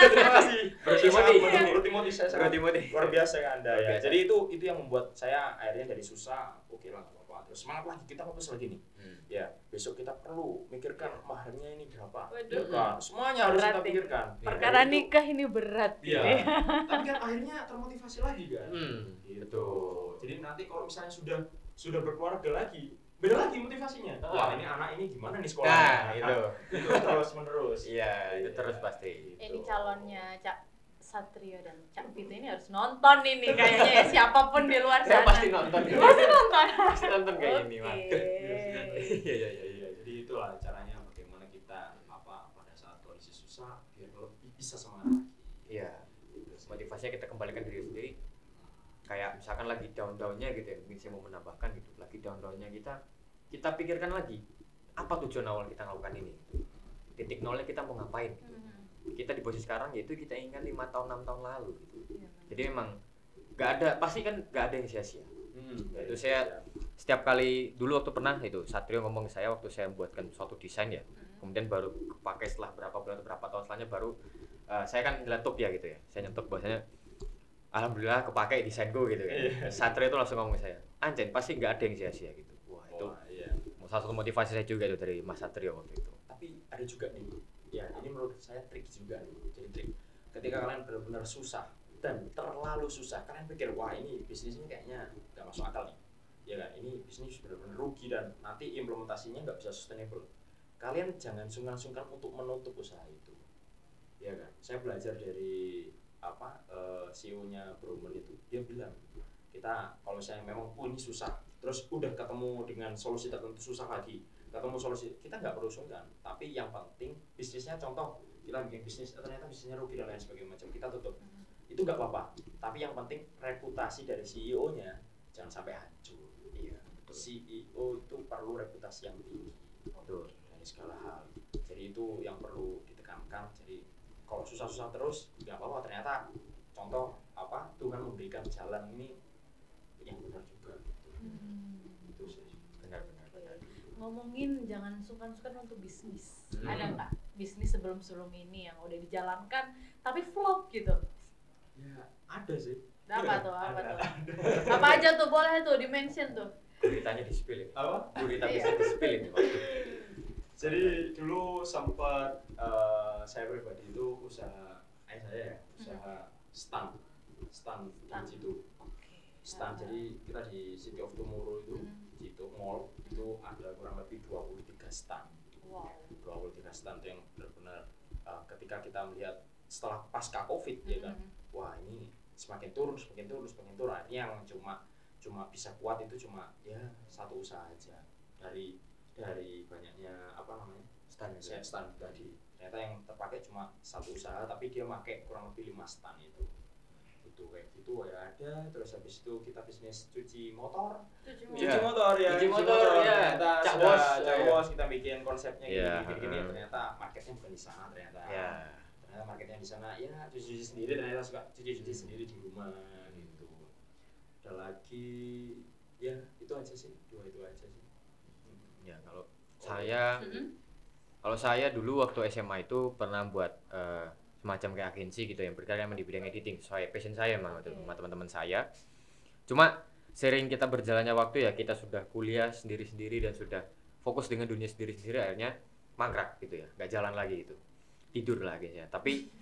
Terima kasih. Bro Timothy. Bro Timothy, saya Bro sangat Timothy. luar biasa ya Anda Luar ya. biasa. Jadi itu yang membuat saya akhirnya dari susah, oke lah nggak apa-apa. Terus semangat lagi, kita fokus lagi nih. Ya, besok kita perlu mikirkan maharnya ini berapa. Waduh. Ya kan? Semuanya harus Berat kita nih. pikirkan. Ya, Perkara dari itu- nikah ini berat. Iya. ini. Tapi kan akhirnya termotivasi lagi kan. Gitu. Betul. Jadi nanti kalau misalnya sudah berkeluarga lagi, beda lagi motivasinya. Wah, ini anak ini gimana nih sekolahnya? Nah, itu. Itu terus menerus. Iya, itu terus pasti. Ini calonnya Cak Satrio dan Cak Vito ini harus nonton ini kayaknya ya, siapapun di luar Saya sana. pasti nonton. Pasti nonton. Pasti nonton kayak gini, Mas. Oke. Iya. Iya, jadi itulah caranya bagaimana kita pada saat kondisi susah biar lebih bisa semangat lagi. Iya. Motivasinya kita kembalikan diri sendiri. Kayak misalkan lagi down-downnya gitu ya, mungkin saya mau menambahkan gitu. Lagi down-downnya kita pikirkan lagi apa tujuan awal kita melakukan ini. Titik nolnya kita mau ngapain gitu. Kita di posisi sekarang yaitu kita inginkan 5 tahun 6 tahun lalu gitu. Jadi memang pasti kan nggak ada yang sia-sia. Itu saya setiap kali dulu waktu pernah itu Satrio ngomong ke saya waktu saya membuatkan suatu desain ya, kemudian baru kepake setelah berapa bulan atau berapa tahun setelahnya baru saya kan nyelentuk ya gitu ya, saya nyelentuk bahwasanya alhamdulillah kepake desainku gitu ya. Satrio itu langsung ngomong ke saya, Anjen pasti nggak ada yang sia-sia gitu. Wah itu Iya. salah satu motivasi saya juga itu dari Mas Satrio waktu itu. Tapi ada juga nih, ya ini menurut saya trik juga nih. Jadi trik ketika kalian benar-benar susah dan terlalu susah, kalian pikir wah ini bisnis ini kayaknya nggak masuk akal nih, ya kan? Ini bisnis benar-benar rugi dan nanti implementasinya nggak bisa sustainable. Kalian jangan sungkan-sungkan untuk menutup usaha itu, ya kan? Saya belajar dari CEO-nya Bromen itu, dia bilang kita kalau saya memang ini susah, terus udah ketemu dengan solusi tertentu susah lagi, ketemu solusi kita nggak perlu sungkan, tapi yang penting bisnisnya contoh kita bikin bisnis ternyata bisnisnya rugi dan lain sebagainya macam kita tutup itu nggak apa-apa, tapi yang penting reputasi dari CEO-nya jangan sampai hancur. Iya, betul. CEO itu perlu reputasi yang tinggi Betul. dari segala hal, jadi itu yang perlu ditekankan. Jadi kalau susah-susah terus nggak apa-apa, ternyata contoh Tuhan memberikan jalan ini yang benar juga itu sih. Benar. Ngomongin jangan sungkan-sungkan untuk bisnis. Ada nggak bisnis sebelum ini yang udah dijalankan tapi flop gitu? Ya ada sih. Apa tuh? Ada. Apa aja tuh, boleh tuh di mention tuh. Guritanya di spill ini. Apa? Gurita Iya. bisa di spill ini. Waktu. Jadi dulu sempat saya pribadi itu usaha stand di situ. Stand, jadi kita di City of Tomorrow itu di situ mall itu ada kurang lebih 23 stand. Wow. 23 stand yang benar-benar ketika kita melihat setelah pasca Covid ya kan, wah ini semakin turun. Akhirnya yang cuma bisa kuat itu cuma ya satu usaha aja dari banyaknya stand tadi. Ternyata yang terpakai cuma satu usaha, tapi dia pakai kurang lebih 5 stand itu kayak gitu ya ada. Terus habis itu kita bisnis cuci motor Iya. ya. Cuci motor, ya. Ternyata Cak sudah Bos, Cak ya. Bos, kita bikin konsepnya Iya, gini. Ternyata marketnya bukan di sana ternyata. Ya. Ternyata marketnya di sana ya cuci sendiri, ternyata suka cuci sendiri di rumah gitu. Ada lagi ya itu aja sih, dua itu aja sih. Ya kalau saya dulu waktu SMA itu pernah buat semacam kayak agensi gitu yang berkarya di bidang editing sesuai passion saya emang sama teman-teman saya. Cuma sering kita berjalannya waktu ya, kita sudah kuliah sendiri-sendiri dan sudah fokus dengan dunia sendiri-sendiri, akhirnya mangkrak gitu ya, nggak jalan lagi gitu, tidur lah akhirnya. Tapi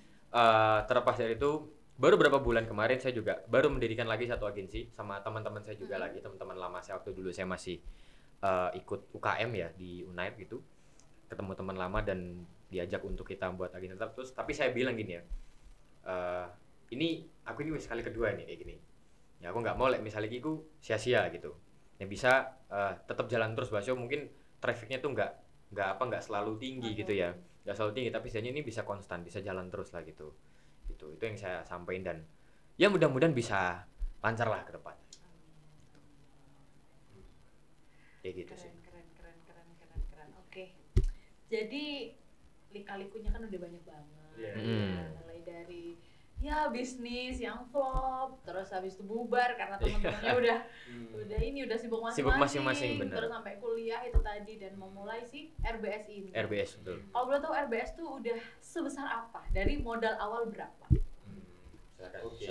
terlepas dari itu, baru beberapa bulan kemarin saya juga baru mendirikan lagi satu agensi sama teman-teman saya juga lagi, teman-teman lama saya waktu dulu saya masih ikut UKM ya di Unair gitu, ketemu teman lama dan diajak untuk kita buat agensi tetap. Terus tapi saya bilang gini ya, ini sekali kedua nih kayak gini ya, aku nggak mau misalnya aku sia-sia gitu, yang bisa tetap jalan terus bahwa mungkin trafficnya tuh nggak nggak selalu tinggi gitu ya, nggak selalu tinggi, tapi setidaknya ini bisa konstan, bisa jalan terus lah gitu. Itu yang saya sampaikan, dan ya mudah-mudahan bisa lancar lah ke depan. Ya gitu sih. Keren. Oke. Jadi lika-likunya kan udah banyak banget. Mulai dari ya bisnis yang flop, terus habis itu bubar karena teman-temannya udah sibuk masing-masing, bener. terus sampai kuliah itu tadi dan memulai si RBS ini. RBS betul. Kalau boleh tahu RBS tuh udah sebesar apa? Dari modal awal berapa? Oke.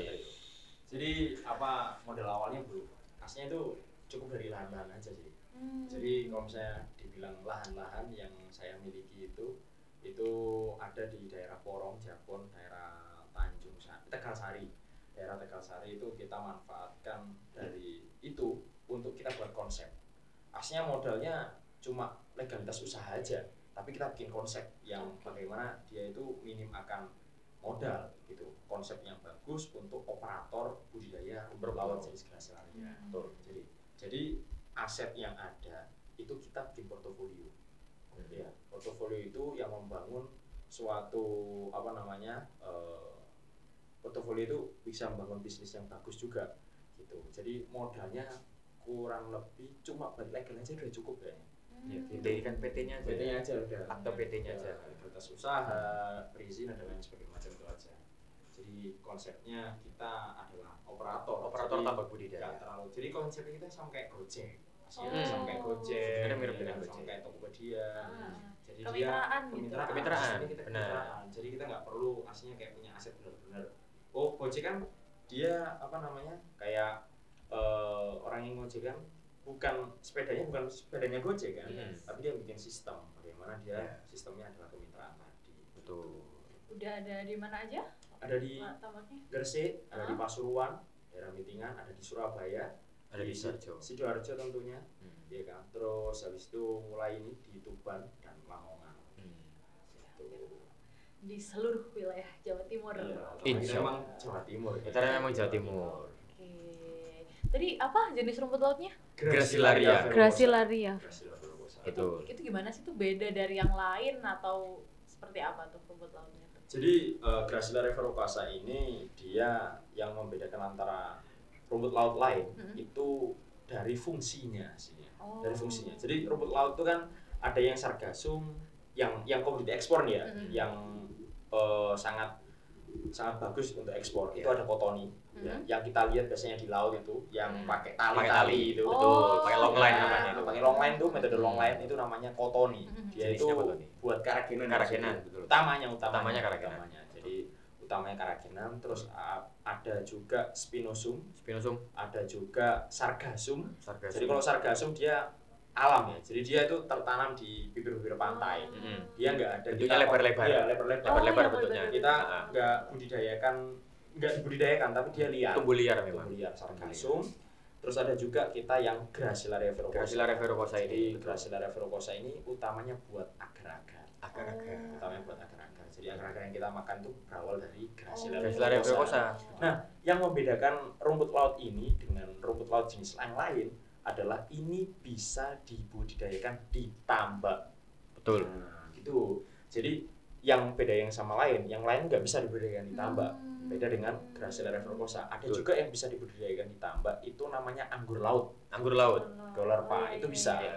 Jadi apa modal awalnya Bu? Aslinya itu cukup dari lahan-lahan aja sih. Jadi kalau misalnya dibilang lahan-lahan yang saya miliki itu ada di daerah Porong, Japon, daerah Tanjung Tegal Sari. Daerah Tegal Sari itu kita manfaatkan dari itu untuk kita buat konsep. Aslinya modalnya cuma legalitas usaha aja, tapi kita bikin konsep yang bagaimana dia itu minim akan modal gitu. Konsep yang bagus untuk operator budidaya rumput laut jenis Gracilaria. Jadi aset yang ada itu kita bikin portofolio. Ya, portofolio itu yang membangun suatu portofolio itu bisa membangun bisnis yang bagus juga gitu. Jadi modalnya kurang lebih cuma balik legal aja udah cukup kayaknya. Didirikan PT-nya aja. Udah. Akte PT-nya aja. Legalitas usaha, perizinan dan lain sebagainya macam itu aja. Jadi konsepnya kita adalah operator tambak budidaya. Jadi konsepnya kita sama kayak Gojek. Sama kayak Gojek. Ada mirip dengan sama Gojek. kayak Tokopedia. Jadi Kemitraan gitu. Kemitraan, Kita benar. kemitraan. Jadi kita nggak perlu aslinya kayak punya aset benar-benar. Oh, Gojek kan dia kayak orang yang ngojek kan bukan sepedanya Gojek kan, tapi dia bikin sistem bagaimana dia sistemnya adalah kemitraan tadi. Betul. Udah ada di mana aja? Ada di Tambaknya? Gresik, ada di Pasuruan, daerah Mitingan, ada di Surabaya, Ada di Sidoarjo tentunya, ya kan. Terus habis itu mulai ini di Tuban dan Lamongan. Di seluruh wilayah Jawa Timur. Insya Allah. Memang Jawa Timur. Kita memang Jawa Timur. Oke. Tadi apa jenis rumput lautnya? Gracilaria. Gracilaria. Itu. Itu gimana sih, tuh beda dari yang lain atau seperti apa tuh rumput lautnya? Jadi Gracilaria verrucosa ini dia yang membedakan antara rumput laut lain itu dari fungsinya sih. Dari fungsinya. Jadi rumput laut itu kan ada yang sargassum, yang komoditi ekspor nih ya, yang sangat bagus untuk ekspor. Itu ada kotoni. Ya, yang kita lihat biasanya di laut itu yang pakai tali itu. Betul, pakai long line namanya itu. Pakai long line itu, metode long line itu namanya kotoni. Dia itu Jenisnya kotoni. buat karagenan. Betul. Utamanya karagenan. Jadi utamanya karagenan, terus ada juga spinosum, ada juga sargassum. Jadi kalau sargassum dia alam ya, jadi dia itu tertanam di bibir-bibir pantai. Dia nggak ada bentuknya lebar-lebar. Iya, lebar-lebar bentuknya. Kita nggak dibudidayakan, tapi dia liar. Tumbuh liar memang. Tumbuh liar sargassum. Terus ada juga kita yang Gracilaria verrucosa. Gracilaria verrucosa ini. Gracilaria verrucosa ini utamanya buat agar-agar. Utamanya buat agar-agar. Jadi agar-agar yang kita makan itu berawal dari Gracilaria verrucosa. Nah, yang membedakan rumput laut ini dengan rumput laut jenis yang lain adalah ini bisa dibudidayakan di tambak. Betul. Nah, gitu. Jadi yang beda yang sama lain, yang lain nggak bisa dibudidayakan di tambak. Beda dengan Gracilaria verrucosa. Ada juga yang bisa dibudidayakan di tambak, itu namanya anggur laut. Gaularpa itu bisa. Ya,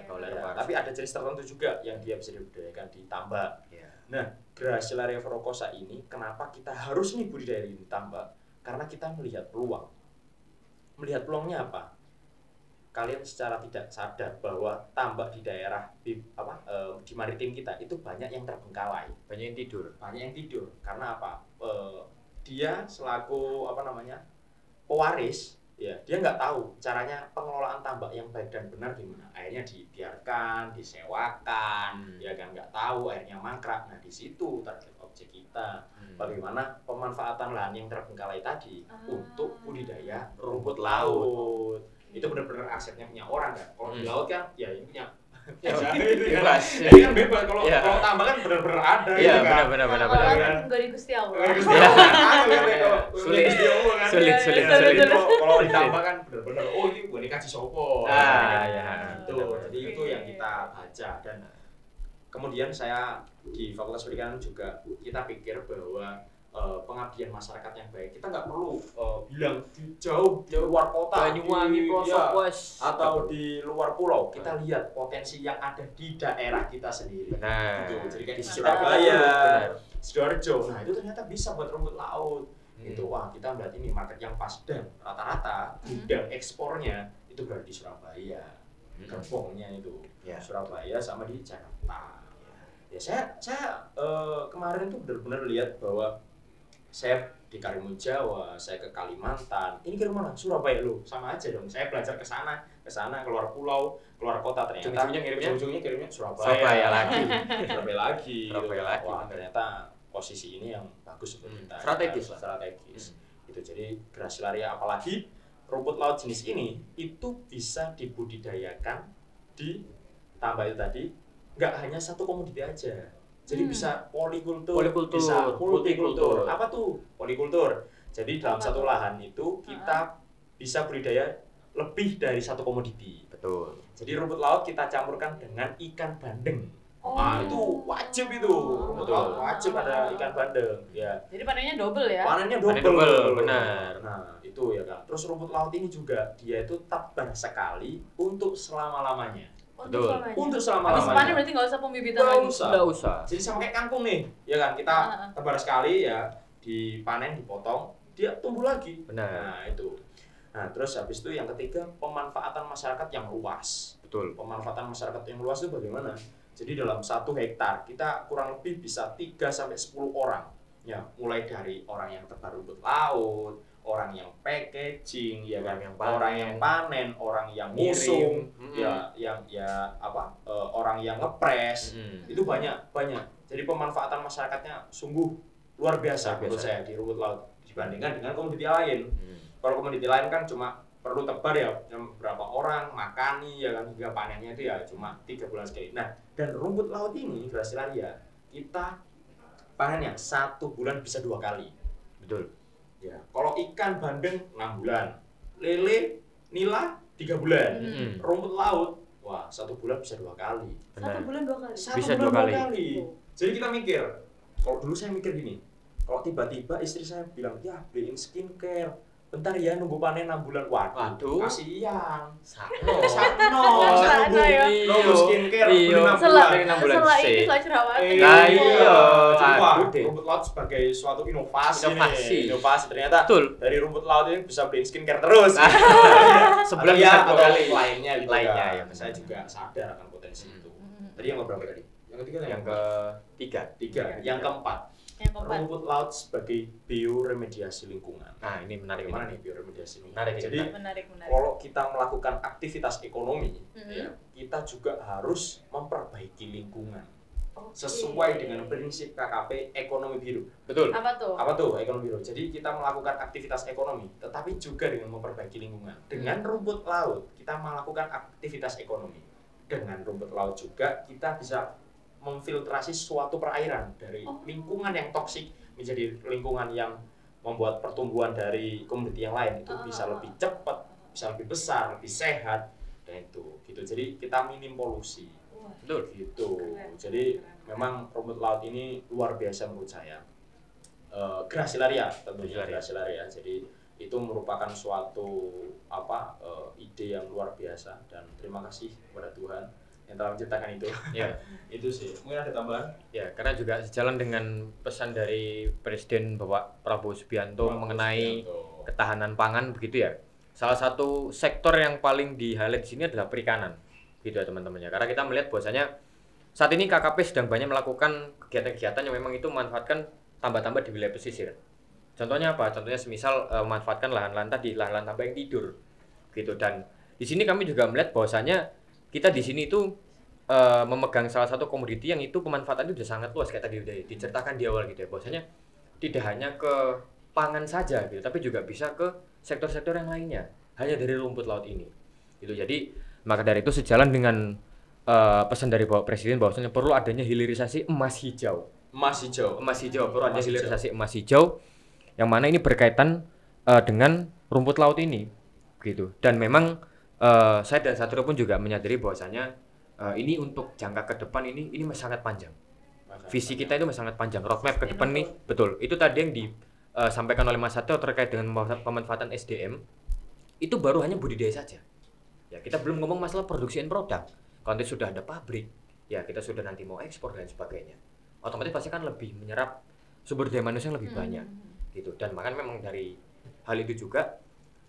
tapi ada jenis tertentu juga yang dia bisa dibudidayakan di tambak. Nah, Gracilaria verrucosa ini kenapa kita harus nih budidaya di tambak? Karena kita melihat peluang. Melihat peluangnya apa? Kalian secara tidak sadar bahwa tambak di daerah di maritim kita itu banyak yang terbengkalai, banyak yang tidur. Karena apa? Dia selaku pewaris, ya dia nggak tahu caranya pengelolaan tambak yang baik dan benar gimana. Airnya dibiarkan, disewakan, ya kan nggak tahu, airnya mangkrak. Nah di situ target objek kita, bagaimana pemanfaatan lahan yang terbengkalai tadi untuk budidaya rumput laut. Itu benar-benar asetnya punya orang kan. Kalau di laut kan ya ini punya bebas. Ini kan bebas. Kalau tambak kan benar-benar ada. Iya, kan. benar. Enggak di Gusti Allah. Sulit. Kalau di tambak kan benar-benar oh ini gue dikasih sopo. Jadi itu yang kita baca, dan kemudian saya di Fakultas Perikanan juga kita pikir bahwa pengabdian masyarakat yang baik kita nggak perlu bilang jauh di luar kota, Banyuwangi, pelosok, bos, atau di luar pulau. Kita lihat potensi yang ada di daerah kita sendiri. Nah, Gitu. Jadi kayak di di Surabaya, benar. Sidoarjo, nah itu ternyata bisa buat rumput laut. Gitu. Wah, kita melihat ini market yang pas dan rata-rata gudang ekspornya itu berada di Surabaya. Gerbongnya itu Ya. Surabaya sama di Jakarta. Ya saya kemarin tuh benar-benar lihat bahwa saya di Karimun Jawa, saya ke Kalimantan. Ini ke mana? Surabaya loh, sama aja dong. Saya belajar ke sana, keluar pulau, keluar kota, ternyata ujung-ujungnya kirimnya Surabaya lagi. Surabaya lagi. Surabaya lagi. Wah, ternyata posisi ini yang bagus untuk kita. Strategis. Itu jadi grasilaria, apalagi rumput laut jenis ini itu bisa dibudidayakan ditambah itu tadi nggak hanya satu komoditi aja. Jadi bisa polikultur, bisa multikultur. Apa tuh polikultur? Jadi dalam satu lahan itu kita bisa budidaya lebih dari satu komoditi. Betul. Jadi rumput laut kita campurkan dengan ikan bandeng. Nah, itu wajib itu. Rumput laut wajib ada ikan bandeng. Ya. Jadi panennya double ya? Panennya Panen double. double, benar. Nah, itu ya kan. Terus rumput laut ini juga dia itu tebar sekali untuk selama-lamanya. Betul. Untuk Habis selama-lamanya. panen berarti nggak usah pembibitan lagi? Nggak usah. Jadi sama kayak kangkung nih, ya kan? Kita tebar sekali ya, dipanen, dipotong, dia tumbuh lagi. Benar. Nah, itu. Nah, terus habis itu yang ketiga, pemanfaatan masyarakat yang luas. Betul. Pemanfaatan masyarakat yang luas itu bagaimana? Jadi dalam 1 hektar kita kurang lebih bisa 3 sampai 10 orang. Ya, mulai dari orang yang tebar rumput laut, orang yang packaging, ya kan, orang yang panen, orang yang ngusung, orang yang ngepres, itu banyak. Jadi pemanfaatan masyarakatnya sungguh luar biasa menurut saya di rumput laut dibandingkan dengan komoditi lain. Kalau komoditi lain kan cuma perlu tebar ya berapa orang makani ya kan, hingga panennya itu ya cuma 3 bulan sekali. Nah, dan rumput laut ini grasilaria kita panennya 1 bulan bisa 2 kali. Betul. Ya, kalau ikan bandeng 6 bulan, lele, nila 3 bulan, rumput laut, wah 1 bulan bisa 2 kali. 1 bulan 2 kali? Bisa 2 kali. Jadi kita mikir, kalau dulu saya mikir gini, kalau tiba-tiba istri saya bilang, ya beliin skincare, bentar ya nunggu panen 6 bulan, waduh, kasihan. Sakno nunggu skincare beli 6 bulan. Setelah ini setelah ceramah. Rumput laut sebagai suatu inovasi. Ternyata betul. Dari rumput laut ini bisa beliin skincare terus. Sebulan ya, bisa 2 kali. Lainnya gitu Lainnya kan. ya. Saya juga sadar akan potensi itu. Tadi yang keberapa tadi? Yang ketiga Yang ketiga. Yang keempat. Rumput laut sebagai bioremediasi lingkungan. Nah, ini menarik. Gimana nih bioremediasi lingkungan? Menarik. Jadi menarik. kalau kita melakukan aktivitas ekonomi, ya, kita juga harus memperbaiki lingkungan. Sesuai dengan prinsip KKP ekonomi biru. Betul. Apa tuh ekonomi biru? Jadi kita melakukan aktivitas ekonomi, tetapi juga dengan memperbaiki lingkungan. Dengan rumput laut kita melakukan aktivitas ekonomi. Dengan rumput laut juga kita bisa memfiltrasi suatu perairan dari lingkungan yang toksik menjadi lingkungan yang membuat pertumbuhan dari komoditi yang lain itu bisa lebih cepat, bisa lebih besar, lebih sehat, dan itu gitu. Jadi kita minim polusi. Betul. Gitu. Jadi memang rumput laut ini luar biasa menurut saya. Grasilaria tentunya grasilaria. Jadi itu merupakan suatu ide yang luar biasa, dan terima kasih kepada Tuhan yang telah menciptakan itu. Ya. Itu sih. Mungkin ada tambahan? Ya, karena juga sejalan dengan pesan dari Presiden Bapak Prabowo Subianto mengenai ketahanan pangan begitu ya. Salah satu sektor yang paling di-highlight di sini adalah perikanan. Gitu ya teman-teman ya. Karena kita melihat bahwasanya saat ini KKP sedang banyak melakukan kegiatan-kegiatan yang memang itu memanfaatkan tambak-tambak di wilayah pesisir. Contohnya apa? Contohnya semisal memanfaatkan lahan-lahan tambak yang tidur. Gitu. Dan di sini kami juga melihat bahwasanya kita di sini itu memegang salah satu komoditi yang itu pemanfaatannya sudah sangat luas kayak tadi udah diceritakan di awal gitu ya. Bahwasanya tidak hanya ke pangan saja gitu, tapi juga bisa ke sektor-sektor yang lainnya hanya dari rumput laut ini. Gitu. Jadi maka dari itu sejalan dengan pesan dari Bapak Presiden bahwasanya perlu adanya hilirisasi emas hijau. Perlu adanya hilirisasi emas hijau yang mana ini berkaitan dengan rumput laut ini gitu. Dan memang saya dan Satrio pun juga menyadari bahwasanya ini untuk jangka ke depan ini masih sangat panjang. Masa- Visi kita itu masih sangat panjang. Roadmap ke depan nih, betul. Itu tadi yang disampaikan oleh Mas Satrio terkait dengan pemanfaatan SDM. Itu baru hanya budidaya saja. Ya, kita belum ngomong masalah produksi end product. Kalau nanti sudah ada pabrik, ya kita sudah nanti mau ekspor dan sebagainya. Otomatis pasti kan lebih menyerap sumber daya manusia yang lebih banyak gitu. Dan makanya memang dari hal itu juga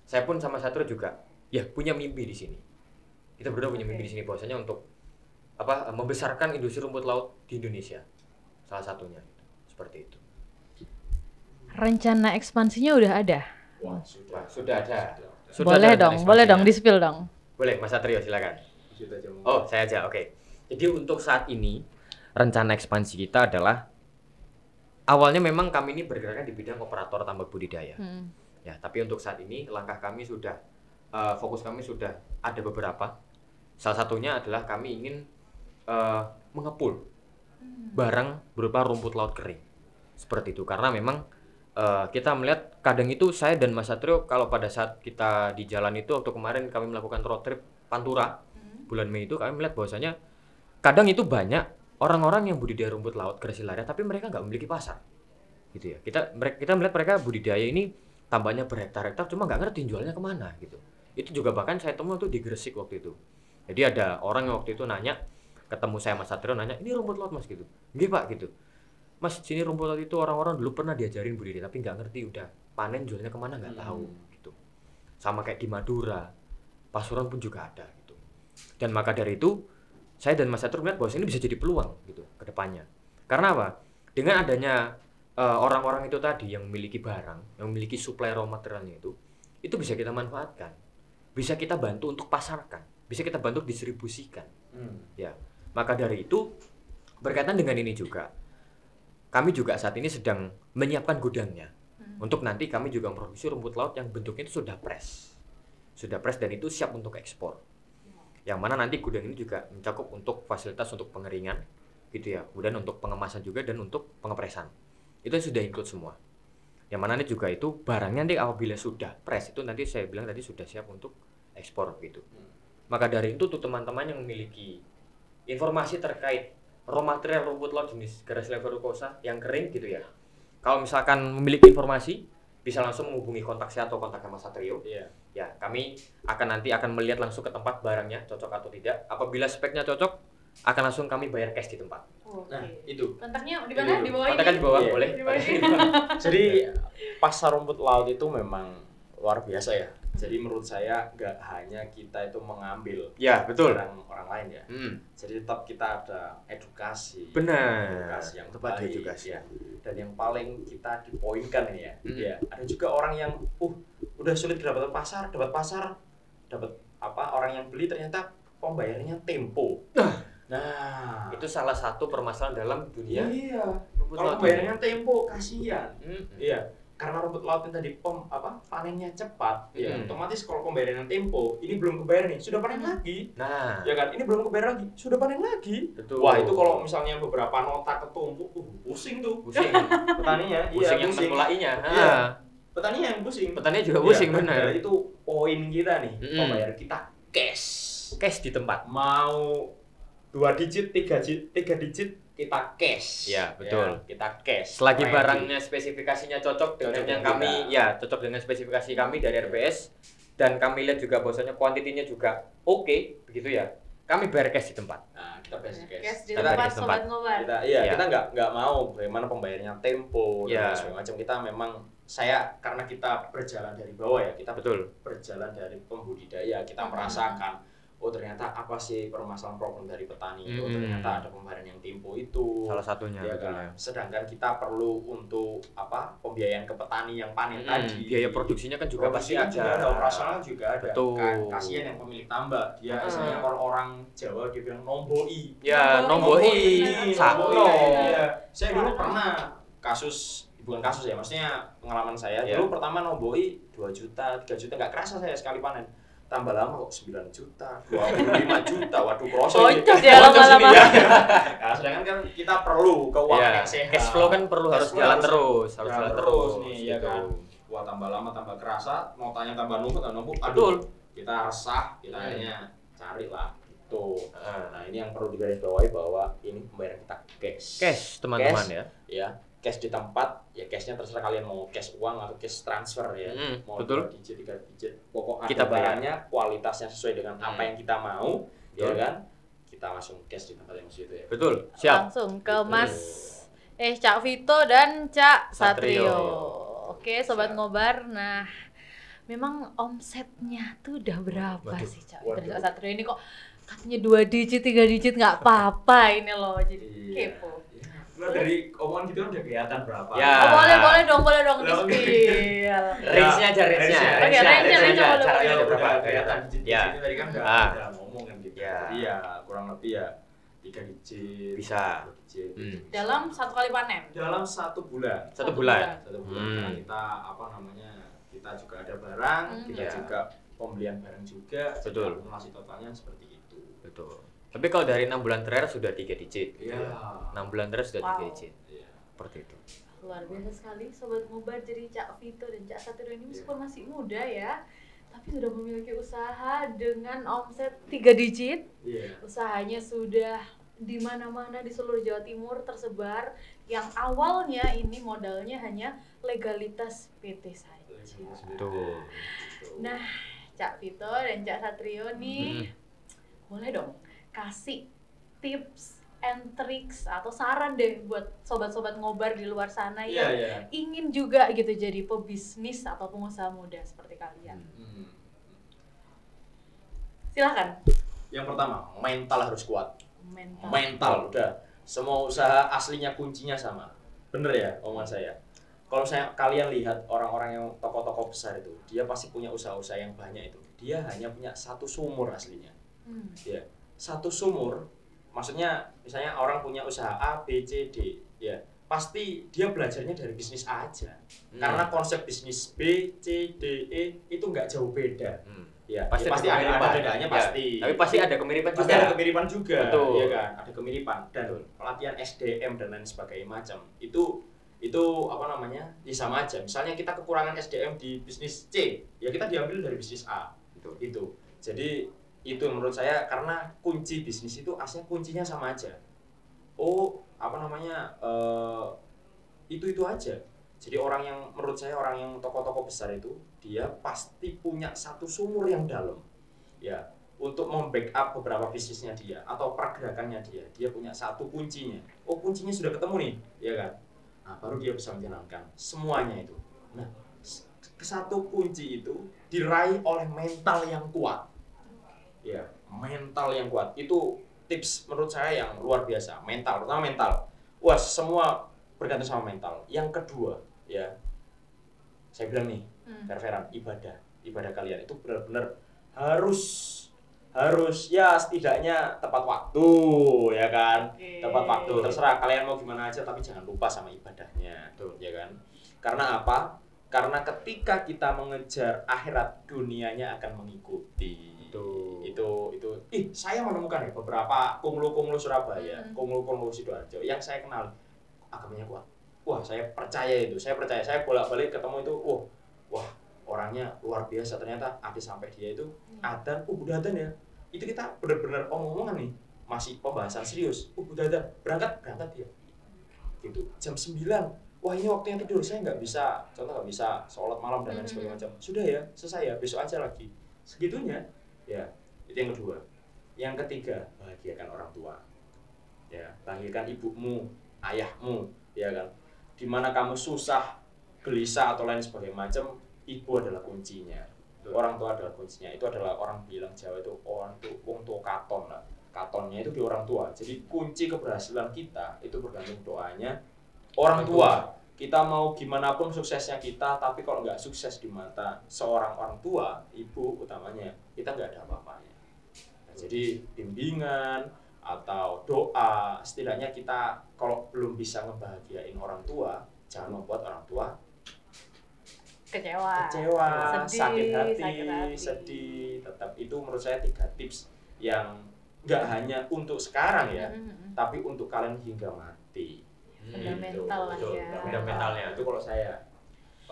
saya pun sama Satrio juga ya punya mimpi di sini. Kita berdua punya mimpi di sini bahwasanya untuk membesarkan industri rumput laut di Indonesia. Salah satunya seperti itu. Rencana ekspansinya udah ada? Wah, Wah, sudah ada. Boleh ada dong, boleh dong, ekspansinya. di-spill dong. Boleh, Mas Satrio silakan. Sudah jam. Oh, saya aja. Oke. Jadi untuk saat ini rencana ekspansi kita adalah awalnya memang kami ini bergeraknya di bidang operator tambak budidaya. Ya, tapi untuk saat ini langkah kami sudah fokus kami sudah ada beberapa. Salah satunya adalah kami ingin mengepul barang berupa rumput laut kering. Seperti itu karena memang kita melihat kadang itu saya dan Mas Satrio kalau pada saat kita di jalan itu waktu kemarin kami melakukan road trip Pantura bulan Mei itu kami melihat bahwasanya kadang itu banyak orang-orang yang budidaya rumput laut grasilaria tapi mereka nggak memiliki pasar gitu ya. Kita melihat mereka budidaya ini tambahnya berhektar-hektar cuma nggak ngerti jualnya kemana gitu. Itu juga bahkan saya temui tuh di Gresik waktu itu. Jadi ada orang yang waktu itu nanya, ketemu saya Mas Satrio nanya, ini rumput laut Mas gitu. Nggih Pak gitu. Mas sini rumput laut itu orang-orang dulu pernah diajarin budidaya tapi nggak ngerti udah panen jualnya kemana nggak tahu gitu. Sama kayak di Madura, Pasuruan pun juga ada gitu. Dan maka dari itu saya dan Mas Satrio melihat bahwa ini bisa jadi peluang gitu ke depannya. Karena apa? Dengan adanya orang-orang itu tadi yang memiliki barang, yang memiliki suplai raw materialnya itu bisa kita manfaatkan. Bisa kita bantu untuk pasarkan, bisa kita bantu distribusikan. Ya. Maka dari itu berkaitan dengan ini juga kami juga saat ini sedang menyiapkan gudangnya untuk nanti kami juga memproduksi rumput laut yang bentuknya itu sudah press dan itu siap untuk ekspor. Yang mana nanti gudang ini juga mencakup untuk fasilitas untuk pengeringan gitu ya, kemudian untuk pengemasan juga dan untuk pengepresan. Itu sudah include semua. Yang mana nanti juga itu barangnya nanti apabila sudah press itu nanti saya bilang tadi sudah siap untuk ekspor gitu. Maka dari itu tuh teman-teman yang memiliki informasi terkait raw material rumput laut jenis Grasilaria verrucosa yang kering gitu ya. Kalau misalkan memiliki informasi bisa langsung menghubungi kontak saya atau kontak Mas Satrio. Iya. Ya, kami nanti akan melihat langsung ke tempat barangnya cocok atau tidak. Apabila speknya cocok, akan langsung kami bayar cash di tempat. Nah, itu. Kontaknya di mana? Di bawah ini. Kontaknya di bawah, Iya. boleh. Di bawah ini. Jadi pasar rumput laut itu memang luar biasa ya. Jadi menurut saya nggak hanya kita itu mengambil Ya, betul. barang orang lain ya. Jadi tetap kita ada edukasi. Benar. Edukasi yang Tepat baik, edukasi. ya. Dan yang paling kita dipoinkan ini ya. Ya, ada juga orang yang udah sulit dapat pasar, dapat orang yang beli ternyata pembayarannya tempo. Nah, Itu salah satu permasalahan dalam dunia iya. rumput Kalau laut. pembayarannya tempo kasihan. Mm-mm. Iya, karena rumput laut yang tadi panennya cepat, ya otomatis kalau pembayaran tempo, ini belum kebayar nih, sudah panen lagi. Nah, Ya kan, ini belum kebayar lagi, sudah panen lagi. betul. Wah, itu kalau misalnya beberapa nota ketumpuk, pusing tuh pusing. petaninya. Pusing yang pusing. menulainya. Iya. Petaninya yang pusing. Petaninya juga pusing Iya, benar. Itu poin kita nih, pembayar kita cash. Cash di tempat. Mau 2 digit, 3 digit, kita cash. Iya, betul. Ya, kita cash. Selagi Ready. barangnya spesifikasinya cocok dengan Cocok yang dengan kami kita. ya cocok dengan spesifikasi kami dari RBS dan kami lihat juga bahwasanya kuantitinya juga oke begitu ya. Kami bayar cash di tempat. Nah, kita cash. Cash di Kita tempat balik ke tempat. sobat ngobar. Kita Iya. kita nggak mau bagaimana pembayarannya tempo Iya. dan segala macam. Kita memang karena kita berjalan dari bawah ya, kita Betul. berjalan dari pembudidaya, kita merasakan ternyata apa sih permasalahan problem dari petani itu, ternyata ada pembayaran yang tempo itu. Salah satunya Ya betul kan? ya. Sedangkan kita perlu untuk pembiayaan ke petani yang panen tadi. Biaya produksinya kan juga pasti Produksi kan juga ada. operasional juga ada. Betul. Kan, kasihan yang pemilik tambak, dia misalnya orang Jawa dia bilang nomboi. Ya, nomboi sakno. Iya. Saya dulu pernah bukan kasus ya, maksudnya pengalaman saya. Iya. Dulu pertama nomboi 2 juta, 3 juta, nggak kerasa saya sekali panen. Tambah lama kok 9 juta, 25 juta, waduh kroso ini. Bocor ya lama-lama. Nah, sedangkan kan kita perlu keuangan yang sehat. Cash flow kan perlu harus Cash flow jalan terus, harus jalan jalan terus terus nih, ya gitu. kan. Wah, tambah lama tambah kerasa, notanya tambah numpuk, Betul. aduh. Kita resah, kita akhirnya cari lah gitu. Nah, ini yang perlu digarisbawahi bahwa ini pembayaran kita cash. Cash teman-teman Cash, ya. Ya, cash di tempat, ya cashnya terserah kalian mau cash uang atau cash transfer ya. Mau betul. 2 digit, 3 digit. Pokok Kita ada barangnya, kualitasnya sesuai dengan apa yang kita mau, ya Betul. kan? Kita langsung cash di tempat yang situ ya. Betul. Siap. Langsung ke Mas Cak Vito dan Cak Satrio. Satrio. Oke, sobat Siap. ngobar. Nah, memang omsetnya tuh udah berapa Waduh. sih Cak Vito dan Cak Waduh. Satrio ini kok katanya 2 digit, 3 digit nggak apa-apa ini loh. Jadi kepo. Nah, dari omongan gitu udah kelihatan berapa. Ya. Oh, boleh dong di Oke. spill. Range-nya aja, range-nya. Oke, range-nya boleh. Caranya ada berapa? Udah kelihatan Ya. digit tadi kan udah ngomong kan gitu. Ya. Jadi ya kurang lebih ya 3 digit. Bisa. 2 digit. Dalam 1 kali panen. Dalam 1 bulan. 1 bulan. 1 bulan karena kita kita juga ada barang, kita Ya. juga pembelian barang juga. Betul. Akumulasi totalnya seperti itu. Betul. Tapi kalau dari 6 bulan terakhir sudah 3 digit. Iya. 6 bulan terakhir sudah 3 Wow. digit. Iya. Seperti itu. Luar biasa sekali sobat ngobar. Jadi Cak Vito dan Cak Satrio ini meskipun masih muda ya, tapi sudah memiliki usaha dengan omset 3 digit. Iya. Usahanya sudah di mana-mana di seluruh Jawa Timur tersebar, yang awalnya ini modalnya hanya legalitas PT saja. Betul. Nah, Cak Vito dan Cak Satrio nih boleh dong kasih tips and tricks atau saran deh buat sobat-sobat ngobar di luar sana Iya, yang iya. ingin juga gitu jadi pebisnis atau pengusaha muda seperti kalian. Silahkan. Yang pertama, mental harus kuat. Mental. Mental udah. Semua usaha aslinya kuncinya sama. Bener ya omongan saya. Kalau kalian lihat orang-orang yang tokoh-tokoh besar itu, dia pasti punya usaha-usaha yang banyak itu. Dia hanya punya 1 sumur aslinya. Ya, 1 sumur. Maksudnya misalnya orang punya usaha A, B, C, D, ya pasti dia belajarnya dari bisnis A aja. Karena konsep bisnis B, C, D, E itu nggak jauh beda. Ya, Pasti, pasti ada ada kemiripan. bedanya Ya, pasti. tapi pasti ada kemiripan Pasti juga. ada kemiripan juga, Betul. ya kan? Ada kemiripan dan pelatihan SDM dan lain sebagainya macam. Itu apa namanya? Ya sama aja. Misalnya kita kekurangan SDM di bisnis C, ya kita diambil dari bisnis A. Betul. Itu. Jadi itu menurut saya karena kunci bisnis itu aslinya kuncinya sama aja. Oh, apa namanya? Itu aja. Jadi orang yang menurut saya orang yang tokoh-tokoh besar itu dia pasti punya 1 sumur yang dalam. Ya, untuk membackup beberapa bisnisnya dia atau pergerakannya dia punya 1 kuncinya. Oh, kuncinya sudah ketemu nih, ya kan? Nah, baru dia bisa menjalankan semuanya itu. Nah, satu kunci itu diraih oleh mental yang kuat. Ya, mental yang kuat. Itu tips menurut saya yang luar biasa. Mental, pertama mental. Wah, semua bergantung sama mental. Yang kedua, ya, saya bilang nih, Ververan, ibadah kalian itu benar-benar harus ya setidaknya tepat waktu, ya kan? Tepat waktu. Terserah kalian mau gimana aja, tapi jangan lupa sama ibadahnya, ya kan? Karena apa? Karena ketika kita mengejar akhirat, dunianya akan mengikuti. Itu. Saya menemukan ya beberapa kunglu Surabaya, kunglu Sidoarjo yang saya kenal agamanya kuat. Wah, saya percaya. Saya bolak-balik ketemu itu, wah, orangnya luar biasa. Ternyata ada sampai dia itu adzan, udah adzan ya. Itu kita benar-benar omongan nih, masih pembahasan serius. Udah adzan, berangkat dia. Gitu. Jam 9. Wah, ini waktunya tidur. Saya nggak bisa, contoh nggak bisa sholat malam dan lain sebagainya macam. Sudah ya, selesai ya, besok aja lagi. Segitunya. Ya, itu yang kedua. Yang ketiga, bahagiakan orang tua. Ya, bahagiakan ibumu, ayahmu, ya kan. Dimana kamu susah, gelisah atau lain sebagainya macam, ibu adalah kuncinya. Orang tua adalah kuncinya. Itu adalah orang bilang Jawa itu orang tua katon lah. Katonnya itu di orang tua. Jadi kunci keberhasilan kita itu bergantung doanya orang tua. Kita mau gimana pun suksesnya kita, tapi kalau nggak sukses di mata seorang orang tua, ibu utamanya, kita nggak ada apa-apanya. Nah, jadi bimbingan atau doa, setidaknya kita kalau belum bisa ngebahagiain orang tua, jangan membuat orang tua kecewa, sakit hati, sedih. Tetap itu menurut saya 3 tips yang nggak hanya untuk sekarang ya, tapi untuk kalian hingga mati. Fundamental lah ya. Fundamentalnya. Itu kalau saya.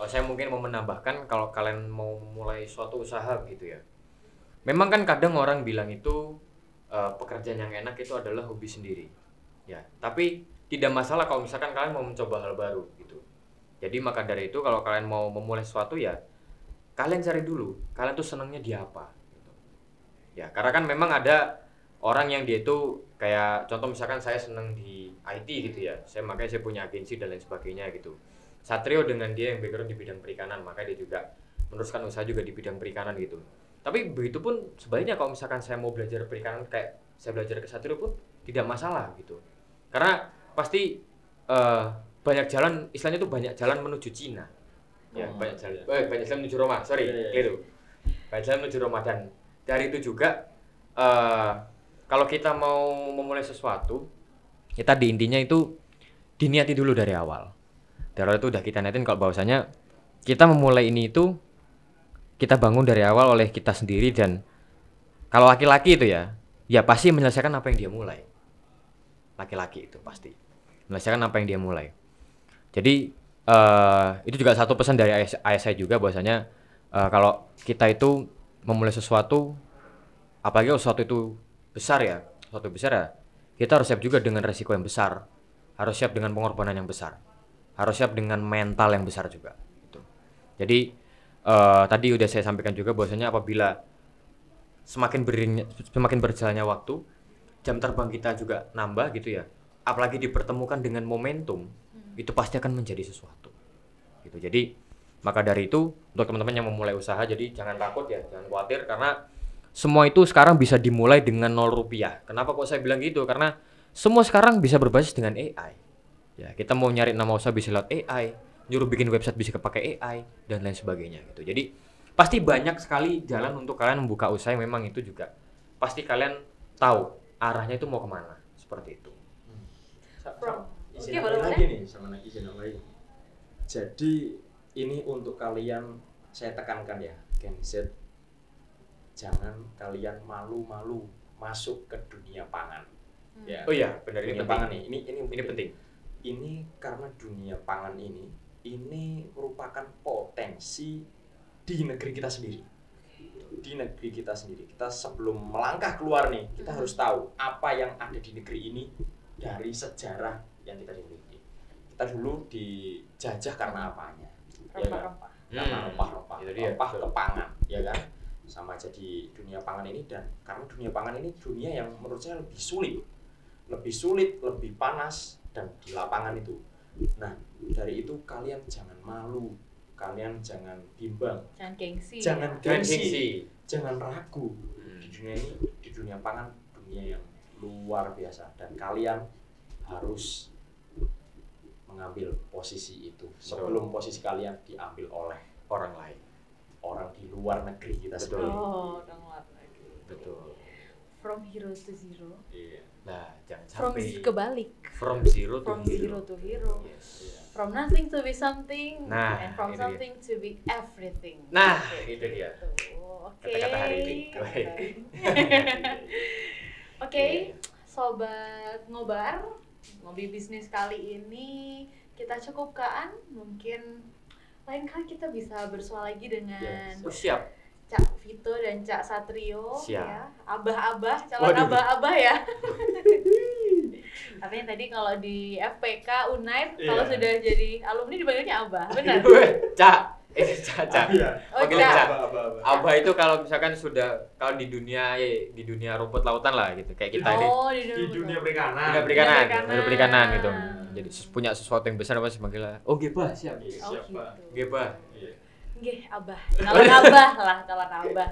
Saya mungkin mau menambahkan kalau kalian mau mulai suatu usaha gitu ya. Memang kan kadang orang bilang itu pekerjaan yang enak itu adalah hobi sendiri. Ya, tapi tidak masalah kalau misalkan kalian mau mencoba hal baru gitu. Jadi maka dari itu kalau kalian mau memulai sesuatu ya kalian cari dulu, kalian tuh senangnya di apa gitu. Ya, karena kan memang ada orang yang dia itu kayak contoh misalkan saya senang di IT gitu ya. Makanya saya punya agensi dan lain sebagainya gitu. Satrio dengan dia yang background di bidang perikanan, makanya dia juga meneruskan usaha juga di bidang perikanan gitu. Tapi begitu pun sebaliknya kalau misalkan saya mau belajar perikanan kayak saya belajar ke Satrio pun tidak masalah gitu. Karena pasti banyak jalan, istilahnya tuh banyak jalan menuju Cina. Ya, banyak jalan menuju Roma. Sorry, keliru. Banyak jalan menuju Roma dan dari itu juga kalau kita mau memulai sesuatu, kita di intinya itu diniati dulu dari awal. Dari awal itu udah kita niatin kalau bahwasanya kita memulai ini itu kita bangun dari awal oleh kita sendiri dan kalau laki-laki itu ya pasti menyelesaikan apa yang dia mulai. Laki-laki itu pasti menyelesaikan apa yang dia mulai. Jadi itu juga satu pesan dari ayah saya juga bahwasanya kalau kita itu memulai sesuatu, apalagi kalau sesuatu itu besar ya, kita harus siap juga dengan resiko yang besar, harus siap dengan pengorbanan yang besar, harus siap dengan mental yang besar juga. Gitu. Jadi tadi udah saya sampaikan juga bahwasanya apabila semakin berjalannya waktu, jam terbang kita juga nambah gitu ya. Apalagi dipertemukan dengan momentum, itu pasti akan menjadi sesuatu. Gitu. Jadi maka dari itu untuk teman-teman yang memulai usaha, jadi jangan takut ya, jangan khawatir karena semua itu sekarang bisa dimulai dengan 0 rupiah. Kenapa kok saya bilang gitu? Karena semua sekarang bisa berbasis dengan AI. Ya, kita mau nyari nama usaha bisa lewat AI, nyuruh bikin website bisa pakai AI dan lain sebagainya gitu. Jadi pasti banyak sekali jalan untuk kalian membuka usaha yang memang itu juga pasti kalian tahu arahnya itu mau kemana, seperti itu. Izin lagi nih sama izin lagi. Jadi ini untuk kalian saya tekankan ya, Gen Z, jangan kalian malu-malu masuk ke dunia pangan. Ya. Oh iya, benar ini Dunia penting. pangan nih. Ini penting. Ini karena dunia pangan ini merupakan potensi di negeri kita sendiri. Di negeri kita sendiri. Kita sebelum melangkah keluar nih, kita harus tahu apa yang ada di negeri ini dari sejarah yang kita dimiliki. Kita dulu dijajah karena apanya? Rempah-rempah. Karena rempah-rempah, Itu dia, rempah betul. ke pangan, ya kan? Sama jadi dunia pangan ini, dan karena dunia pangan ini dunia yang menurut saya lebih sulit, lebih panas dan di lapangan itu. Nah, dari itu kalian jangan malu, kalian jangan bimbang, Jangan gengsi. jangan ya. gengsi, jangan ragu. Di dunia ini, di dunia pangan, dunia yang luar biasa dan kalian harus mengambil posisi itu sebelum posisi kalian diambil oleh Orang lain. orang di luar negeri kita Betul. sendiri. Oh, udah ngeluar lagi. Betul. From hero to zero. Iya. Nah, jangan From sampai kebalik. from zero to From hero. zero to hero. Yes. From nothing to be something. Nah, and from itu dia. something to be everything. Nah, Oke. itu dia. Tuh, oke. Kata-kata hari ini. Oke, sobat ngobar, ngopi bisnis kali ini kita cukupkan. Mungkin lain kali kita bisa bersua lagi dengan Oh, siap. Cak Vito dan Cak Satrio. Siap. Ya, abah-abah, calon Waduh. abah-abah ya. Katanya tadi kalau di FPK Unair kalau Iya. sudah jadi alumni dipanggilnya abah, benar? Cak. Cak. Iya. Oh, Panggilnya Cak. Cak. Abah itu kalau misalkan sudah kalau di dunia rumput lautan lah gitu kayak kita ini. Oh, Di dunia perikanan. Dunia perikanan, perikanan. dunia perikanan gitu. Jadi punya sesuatu yang besar pasti manggilnya. Oh, Geba, siap. Iya, Oh, siap, gitu. Pak. Geba. Iya. Nggih, abah. Calon abah lah, calon abah.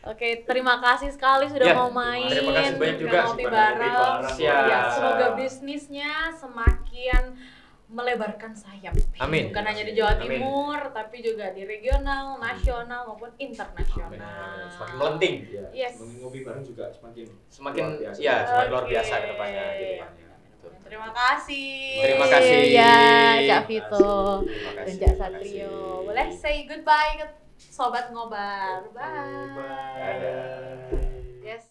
Oke, terima kasih sekali sudah Ya, mau main. terima kasih banyak juga ngopi sudah bareng. ngopi bareng. Siap. Ya, semoga bisnisnya semakin melebarkan sayap. Amin. Bukan hanya di Jawa Amin. Timur, tapi juga di regional, nasional maupun internasional. Semakin melenting. Iya. Yes. Ngopi bareng juga semakin Semakin luar biasa. ya, semakin luar Oke. biasa ke depannya gitu kan. Betul. Terima kasih. Terima kasih. Ya, Cak Vito Terima dan kasih. Cak Satrio. Boleh say goodbye ke sobat ngobar. Bye. Bye. Yes.